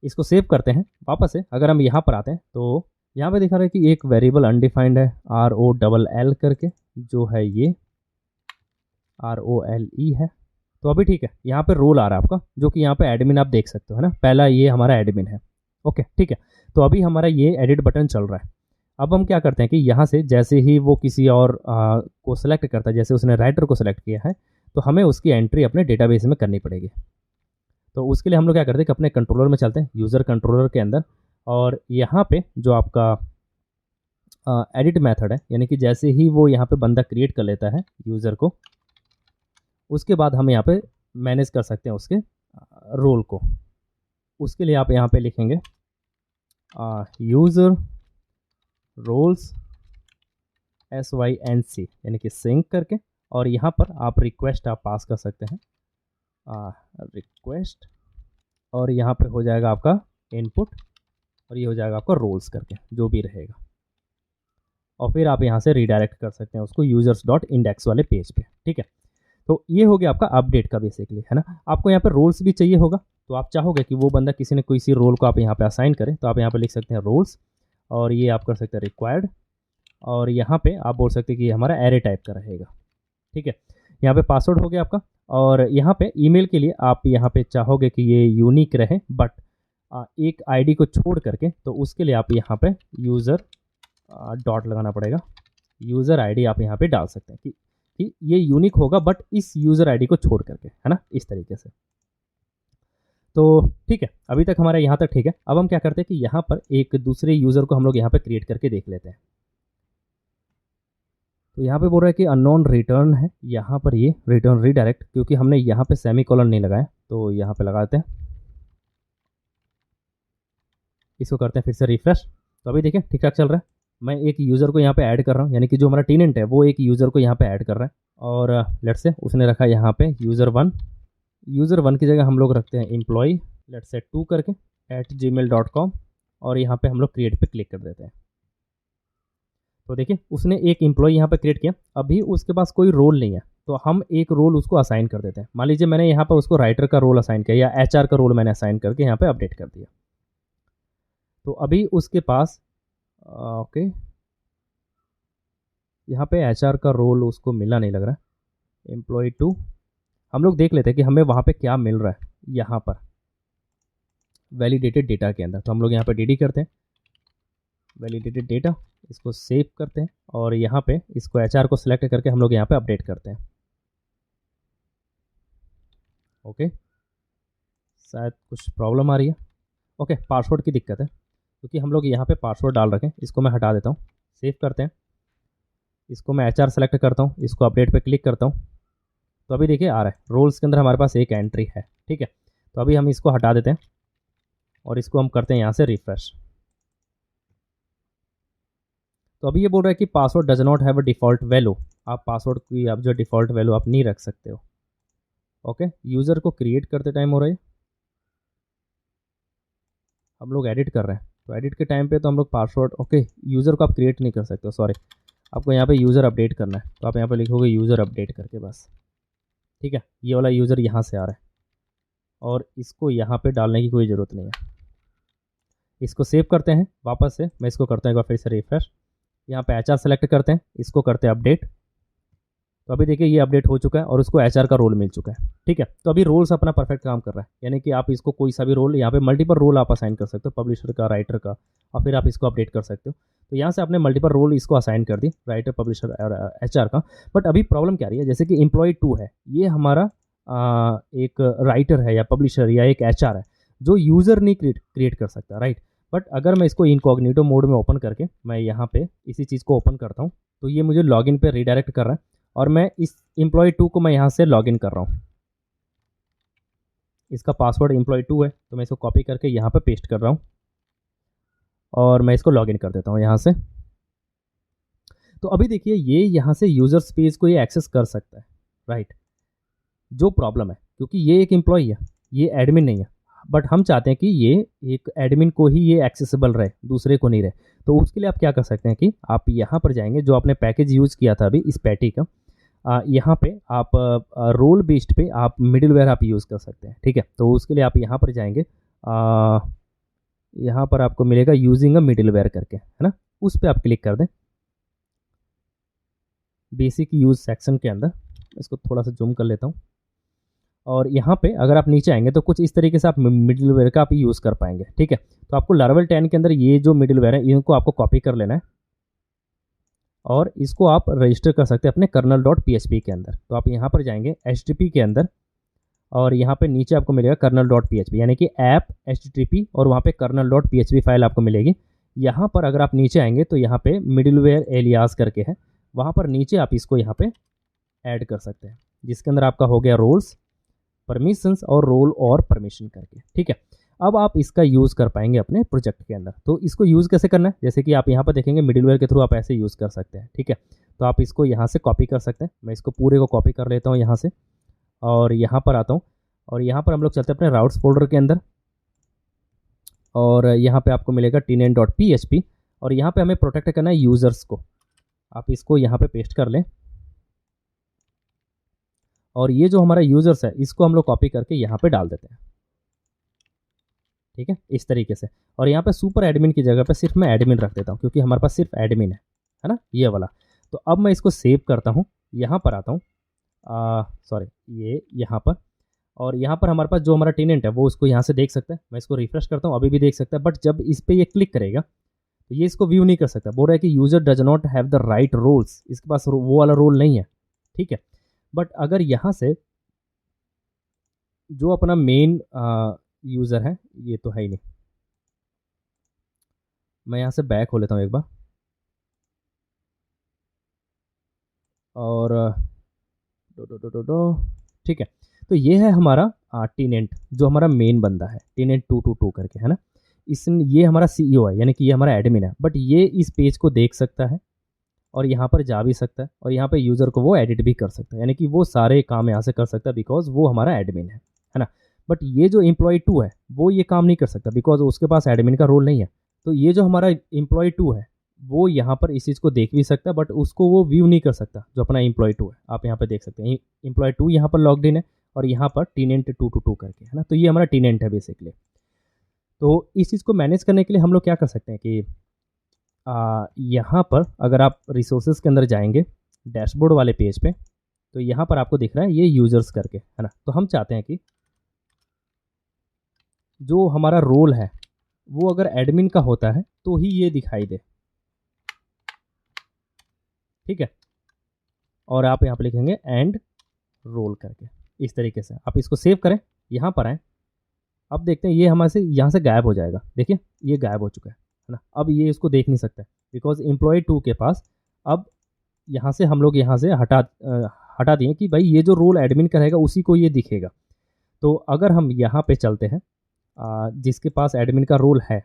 इसको सेव करते हैं वापस से। अगर हम यहाँ पर आते हैं तो यहाँ पे दिखा रहा है कि एक वेरिएबल अनडिफाइंड है ROLL करके, जो है ये ROLE है। तो अभी ठीक है, यहाँ पे रोल आ रहा है आपका, जो कि यहाँ पे एडमिन आप देख सकते हो, है ना, पहला ये हमारा एडमिन है, ओके, ठीक है। तो अभी हमारा ये एडिट बटन चल रहा है। अब हम क्या करते हैं कि यहाँ से जैसे ही वो किसी और को सिलेक्ट करता है, जैसे उसने राइटर को सिलेक्ट किया है, तो हमें उसकी एंट्री अपने डेटाबेस में करनी पड़ेगी। तो उसके लिए हम लोग क्या करते हैं कि अपने कंट्रोलर में चलते हैं, यूज़र कंट्रोलर के अंदर, और यहाँ पे जो आपका एडिट मेथड है, यानी कि जैसे ही वो यहाँ पे बंदा क्रिएट कर लेता है यूज़र को, उसके बाद हम यहाँ पे मैनेज कर सकते हैं उसके रोल को। उसके लिए आप यहाँ पे लिखेंगे यूज़र रोल्स SYNC, यानी कि सिंक करके, और यहाँ पर आप रिक्वेस्ट आप पास कर सकते हैं, रिक्वेस्ट, और यहाँ पे हो जाएगा आपका इनपुट, और ये हो जाएगा आपका रोल्स करके जो भी रहेगा, और फिर आप यहाँ से रिडायरेक्ट कर सकते हैं उसको users.index वाले पेज पे। ठीक है, तो ये हो गया आपका अपडेट का बेसिकली, है ना। आपको यहाँ पे रोल्स भी चाहिए होगा, तो आप चाहोगे कि वो बंदा किसी ने किसी रोल को आप यहाँ पे असाइन करें, तो आप यहाँ पे लिख सकते हैं रोल्स, और ये आप कर सकते हैं रिक्वायर्ड, और यहाँ पे आप बोल सकते हैं कि ये हमारा एरे टाइप का रहेगा। ठीक है, यहाँ पे पासवर्ड हो गया आपका, और यहाँ पे ईमेल के लिए आप यहाँ पे चाहोगे कि ये यूनिक रहे, बट एक आईडी को छोड़ करके, तो उसके लिए आप यहाँ पे यूज़र डॉट लगाना पड़ेगा, यूज़र आईडी आप यहाँ पे डाल सकते हैं कि ये यूनिक होगा बट इस यूज़र आईडी को छोड़ करके, है ना, इस तरीके से। तो ठीक है, अभी तक हमारा यहाँ तक ठीक है। अब हम क्या करते हैं कि यहाँ पर एक दूसरे यूज़र को हम लोग यहाँ पे क्रिएट करके देख लेते हैं। तो यहाँ पे बोल रहा है कि अननोन रिटर्न है, यहाँ पर ये रिटर्न रीडायरेक्ट, क्योंकि हमने यहाँ पे सेमीकोलन नहीं लगाया, तो यहाँ पे लगाते हैं, इसको करते हैं फिर से रिफ्रेश। तो अभी देखिए ठीक ठाक चल रहा है। मैं एक यूज़र को यहाँ पे ऐड कर रहा हूँ, यानी कि जो हमारा टेनेंट है वो एक यूज़र को यहाँ पे ऐड कर रहा है, और लेट्स से उसने रखा यहाँ पे यूज़र 1 की जगह हम लोग रखते हैं एम्प्लॉई लेट्स से 2 करके @gmail.com, और यहाँ पे हम लोग क्रिएट पे क्लिक कर देते हैं। तो देखिए उसने एक एम्प्लॉय यहाँ पे क्रिएट किया, अभी उसके पास कोई रोल नहीं है, तो हम एक रोल उसको असाइन कर देते हैं। मान लीजिए मैंने यहाँ पर उसको राइटर का रोल असाइन किया, या HR का रोल मैंने असाइन करके यहाँ पे अपडेट कर दिया। तो अभी उसके पास ओके, यहाँ पे HR का रोल उसको मिला नहीं लग रहा है। एम्प्लॉय 2 हम लोग देख लेते हैं कि हमें वहाँ पे क्या मिल रहा है, यहाँ पर वैलिडेटेड डेटा के अंदर। तो हम लोग यहाँ पे DD करते हैं, वैलिडेटेड डेटा, इसको सेव करते हैं, और यहाँ पे इसको HR को सिलेक्ट करके हम लोग यहाँ पे अपडेट करते हैं। ओके, शायद कुछ प्रॉब्लम आ रही है। ओके, पासवर्ड की दिक्कत है, क्योंकि हम लोग यहाँ पे पासवर्ड डाल रखें। इसको मैं हटा देता हूँ, सेव करते हैं, इसको मैं HR सेलेक्ट करता हूँ, इसको अपडेट पे क्लिक करता हूँ। तो अभी देखिए आ रहा है रोल्स के अंदर हमारे पास एक एंट्री है। ठीक है, तो अभी हम इसको हटा देते हैं, और इसको हम करते हैं यहाँ से रिफ्रेश। तो अभी ये बोल रहा है कि password does not have a default value, आप पासवर्ड की आप जो डिफ़ॉल्ट वैल्यू आप नहीं रख सकते हो। ओके, यूज़र को क्रिएट करते टाइम हो रहा है, हम लोग एडिट कर रहे हैं, तो एडिट के टाइम पे तो हम लोग पासवर्ड, ओके, यूज़र को आप क्रिएट नहीं कर सकते हो, सॉरी, आपको यहाँ पे यूज़र अपडेट करना है, तो आप यहाँ पे लिखोगे यूज़र अपडेट करके बस। ठीक है, ये वाला यूज़र यहाँ से आ रहा है, और इसको यहाँ पे डालने की कोई ज़रूरत नहीं है। इसको सेव करते हैं वापस से, मैं इसको करता हूँ एक बार फिर से रिफ्रेश, यहाँ पे HR सेलेक्ट करते हैं, इसको करते हैं अपडेट। तो अभी देखिए ये अपडेट हो चुका है, और उसको HR का रोल मिल चुका है। ठीक है, तो अभी रोल्स अपना परफेक्ट काम कर रहा है, यानी कि आप इसको कोई सा भी रोल, यहाँ पे मल्टीपल रोल आप असाइन कर सकते हो, पब्लिशर का, राइटर का, और फिर आप इसको अपडेट कर सकते हो। तो यहाँ से आपने मल्टीपल रोल इसको असाइन कर दी, राइटर, पब्लिशर और HR का। बट अभी प्रॉब्लम क्या रही है, जैसे कि एम्प्लॉय 2 है, ये हमारा एक राइटर है या पब्लिशर या एक HR है, जो यूज़र नहीं क्रिएट कर सकता, राइट। बट अगर मैं इसको इनकॉग्निटो मोड में ओपन करके मैं यहाँ पे इसी चीज़ को ओपन करता हूँ, तो ये मुझे लॉगिन पे रीडायरेक्ट कर रहा है, और मैं इस एम्प्लॉय 2 को मैं यहाँ से लॉगिन कर रहा हूँ। इसका पासवर्ड एम्प्लॉय 2 है, तो मैं इसको कॉपी करके यहाँ पे पेस्ट कर रहा हूँ, और मैं इसको लॉगिन कर देता हूँ यहाँ से। तो अभी देखिए ये यहाँ से यूज़र स्पेस को ये एक्सेस कर सकता है, राइट। जो प्रॉब्लम है, क्योंकि ये एक एम्प्लॉय है, ये एडमिन नहीं है, बट हम चाहते हैं कि ये एक एडमिन को ही ये एक्सेसिबल रहे, दूसरे को नहीं रहे। तो उसके लिए आप क्या कर सकते हैं कि आप यहाँ पर जाएंगे, जो आपने पैकेज यूज़ किया था अभी इस पैटी का, यहाँ पे आप रोल बेस्ड पे आप मिडिलवेयर आप यूज़ कर सकते हैं। ठीक है, तो उसके लिए आप यहाँ पर जाएंगे, यहाँ पर आपको मिलेगा यूजिंग अ मिडिलवेयर करके, है ना, उस पर आप क्लिक कर दें, बेसिक यूज़ सेक्शन के अंदर। इसको थोड़ा सा जूम कर लेता हूँ, और यहाँ पे अगर आप नीचे आएंगे तो कुछ इस तरीके से आप मिडिलवेयर का आप यूज़ कर पाएंगे, ठीक है। तो आपको लारावेल 10 के अंदर ये जो मिडिलवेयर है इनको आपको कॉपी कर लेना है और इसको आप रजिस्टर कर सकते हैं अपने kernel.php के अंदर। तो आप यहाँ पर जाएंगे HTTP के अंदर और यहाँ पे नीचे आपको मिलेगा kernel.php, यानी कि ऐप HTTP और वहाँ पे kernel.php फाइल आपको मिलेगी। यहाँ पर अगर आप नीचे आएंगे तो यहाँ पे मिडिलवेयर एलियास करके है, वहाँ पर नीचे आप इसको यहाँ पे ऐड कर सकते हैं, जिसके अंदर आपका हो गया रोल्स, परमिशंस और रोल और परमिशन करके, ठीक है। अब आप इसका यूज़ कर पाएंगे अपने प्रोजेक्ट के अंदर। तो इसको यूज़ कैसे करना है, जैसे कि आप यहाँ पर देखेंगे मिडिलवेयर के थ्रू आप ऐसे यूज़ कर सकते हैं, ठीक है। तो आप इसको यहाँ से कॉपी कर सकते हैं, मैं इसको पूरे को कॉपी कर लेता हूँ यहाँ से और यहाँ पर आता हूँ और यहाँ पर हम लोग चलते हैं अपने राउट्स फोल्डर के अंदर और यहाँ पे आपको मिलेगा tnent.php और यहाँ पे हमें प्रोटेक्ट करना है यूज़र्स को। आप इसको यहाँ पे पेस्ट कर लें और ये जो हमारा यूज़र्स है इसको हम लोग कॉपी करके यहाँ पे डाल देते हैं, ठीक है, इस तरीके से। और यहाँ पे सुपर एडमिन की जगह पे सिर्फ मैं एडमिन रख देता हूँ क्योंकि हमारे पास सिर्फ एडमिन है ना, ये वाला। तो अब मैं इसको सेव करता हूँ, यहाँ पर आता हूँ, सॉरी ये यहाँ पर, और यहाँ पर हमारे पास जो हमारा टेनेंट है वो उसको यहाँ से देख सकता है। मैं इसको रिफ्रेश करता हूँ, अभी भी देख सकता है, बट जब इस पर ये क्लिक करेगा तो ये इसको व्यू नहीं कर सकता। बोल रहा है कि user does not have the right roles, इसके पास वो वाला रोल नहीं है, ठीक है। बट अगर यहाँ से जो अपना मेन यूज़र है, ये तो है ही नहीं, मैं यहाँ से बैक हो लेता हूँ एक बार और ठीक है। तो ये है हमारा टेनेंट जो हमारा मेन बंदा है, टेनेंट 222 करके, है ना। ये हमारा CEO है, यानी कि ये हमारा एडमिन है, बट ये इस पेज को देख सकता है और यहाँ पर जा भी सकता है और यहाँ पे यूज़र को वो एडिट भी कर सकता है, यानी कि वो सारे काम यहाँ से कर सकता है बिकॉज वो हमारा एडमिन है ना। बट ये जो एम्प्लॉय 2 है वो ये काम नहीं कर सकता बिकॉज उसके पास एडमिन का रोल नहीं है। तो ये जो हमारा एम्प्लॉय 2 है वो यहाँ पर इस चीज़ को देख भी सकता है बट उसको वो व्यू नहीं कर सकता जो अपना एम्प्लॉय 2 है। आप यहाँ पे देख सकते हैं एम्प्लॉय 2 यहाँ पर लॉग्ड इन है और यहाँ पर टेनेंट 222 करके, है ना। तो ये हमारा टेनेंट है बेसिकली। तो इस चीज़ को मैनेज करने के लिए हम लोग क्या कर सकते हैं कि यहाँ पर अगर आप रिसोर्सेज के अंदर जाएंगे डैशबोर्ड वाले पेज पे, तो यहाँ पर आपको दिख रहा है ये यूज़र्स करके, है ना। तो हम चाहते हैं कि जो हमारा रोल है वो अगर एडमिन का होता है तो ही ये दिखाई दे, ठीक है। और आप यहाँ पे लिखेंगे एंड रोल करके, इस तरीके से आप इसको सेव करें, यहाँ पर आएँ। अब देखते हैं ये हमारे से यहाँ से गायब हो जाएगा, देखिए ये गायब हो चुका है ना। अब ये इसको देख नहीं सकता बिकॉज एम्प्लॉय 2 के पास अब यहाँ से हम लोग यहाँ से हटा दिए कि भाई ये जो रोल एडमिन का रहेगा उसी को ये दिखेगा। तो अगर हम यहाँ पे चलते हैं जिसके पास एडमिन का रोल है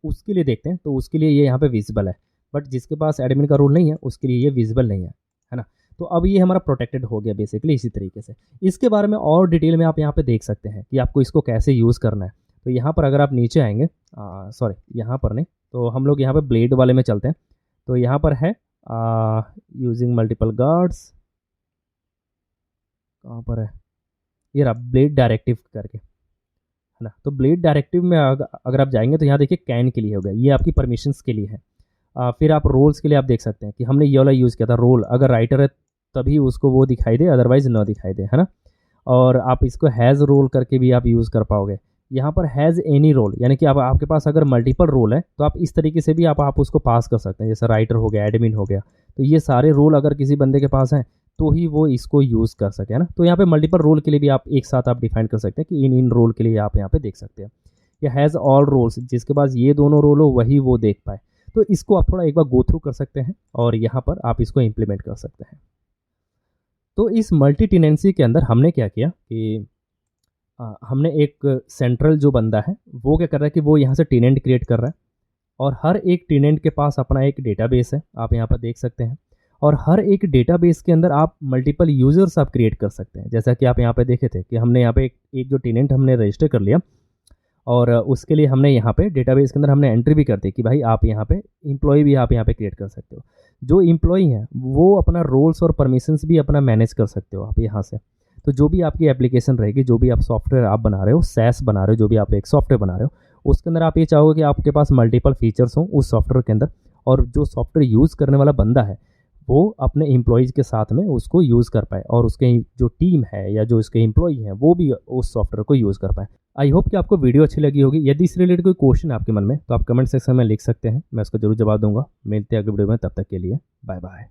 उसके लिए देखते हैं, तो उसके लिए ये यहाँ पे विजिबल है, बट जिसके पास एडमिन का रोल नहीं है उसके लिए ये विजिबल नहीं है ना। तो अब ये हमारा प्रोटेक्टेड हो गया बेसिकली इसी तरीके से। इसके बारे में और डिटेल में आप यहाँ पे देख सकते हैं कि आपको इसको कैसे यूज़ करना है। तो यहाँ पर अगर आप नीचे आएंगे, सॉरी यहाँ पर नहीं, तो हम लोग यहाँ पे ब्लेड वाले में चलते हैं। तो यहाँ पर है यूजिंग मल्टीपल गार्ड्स, कहाँ पर है ये रहा, ब्लेड डायरेक्टिव करके, है ना। तो ब्लेड डायरेक्टिव में अगर आप जाएंगे तो यहाँ देखिए कैन के लिए हो गया, ये आपकी परमिशंस के लिए है। फिर आप रोल्स के लिए आप देख सकते हैं कि हमने ये वाला यूज़ किया था रोल, अगर राइटर है तभी उसको वो दिखाई दे, अदरवाइज ना दिखाई दे, है ना। और आप इसको हैज़ रोल करके भी आप यूज़ कर पाओगे। यहाँ पर हैज़ एनी रोल, यानी कि आपके पास अगर मल्टीपल रोल है तो आप इस तरीके से भी आप उसको पास कर सकते हैं, जैसे राइटर हो गया, एडमिन हो गया। तो ये सारे रोल अगर किसी बंदे के पास हैं तो ही वो इसको यूज़ कर सके, है ना। तो यहाँ पे मल्टीपल रोल के लिए भी आप एक साथ आप डिफाइन कर सकते हैं कि इन रोल के लिए आप यहाँ पे देख सकते हैं। या हैज़ ऑल रोल्स, जिसके पास ये दोनों रोल हो वही वो देख पाए। तो इसको आप थोड़ा एक बार गो थ्रू कर सकते हैं और यहाँ पर आप इसको इम्प्लीमेंट कर सकते हैं। तो इस मल्टी टेनेंसी के अंदर हमने क्या किया कि हमने एक सेंट्रल जो बंदा है वो क्या कर रहा है कि वो यहाँ से टेनेंट क्रिएट कर रहा है और हर एक टेनेंट के पास अपना एक डेटाबेस है, आप यहाँ पर देख सकते हैं। और हर एक डेटाबेस के अंदर आप मल्टीपल यूज़र्स आप क्रिएट कर सकते हैं, जैसा कि आप यहाँ पे देखे थे कि हमने यहाँ पे एक जो टेनेंट हमने रजिस्टर कर लिया और उसके लिए हमने यहाँ पे डेटाबेस के अंदर हमने एंट्री भी कर दी कि भाई आप यहाँ पे एम्प्लॉय भी आप यहाँ पे क्रिएट कर सकते हो। जो एम्प्लॉय हैं वो अपना रोल्स और परमिशंस भी अपना मैनेज कर सकते हो आप यहाँ से। तो जो भी आपकी एप्लीकेशन रहेगी, जो भी आप सॉफ्टवेयर आप बना रहे हो, SaaS बना रहे हो, जो भी आप एक सॉफ्टवेयर बना रहे हो, उसके अंदर आप ये चाहोगे कि आपके पास मल्टीपल फीचर्स हों उस सॉफ्टवेयर के अंदर, और जो सॉफ्टवेयर यूज़ करने वाला बंदा है वो अपने एम्प्लॉयज़ के साथ में उसको यूज़ कर पाए और उसके जो टीम है या जो उसके एम्प्लॉई हैं वो भी उस सॉफ्टवेयर को यूज़ कर पाए। आई होप कि आपको वीडियो अच्छी लगी होगी। यदि इस रिलेटेड कोई क्वेश्चन है आपके मन में तो आप कमेंट सेक्शन में लिख सकते हैं, मैं उसका ज़रूर जवाब दूँगा। मिलते हैं अगले वीडियो में, तब तक के लिए बाय बाय।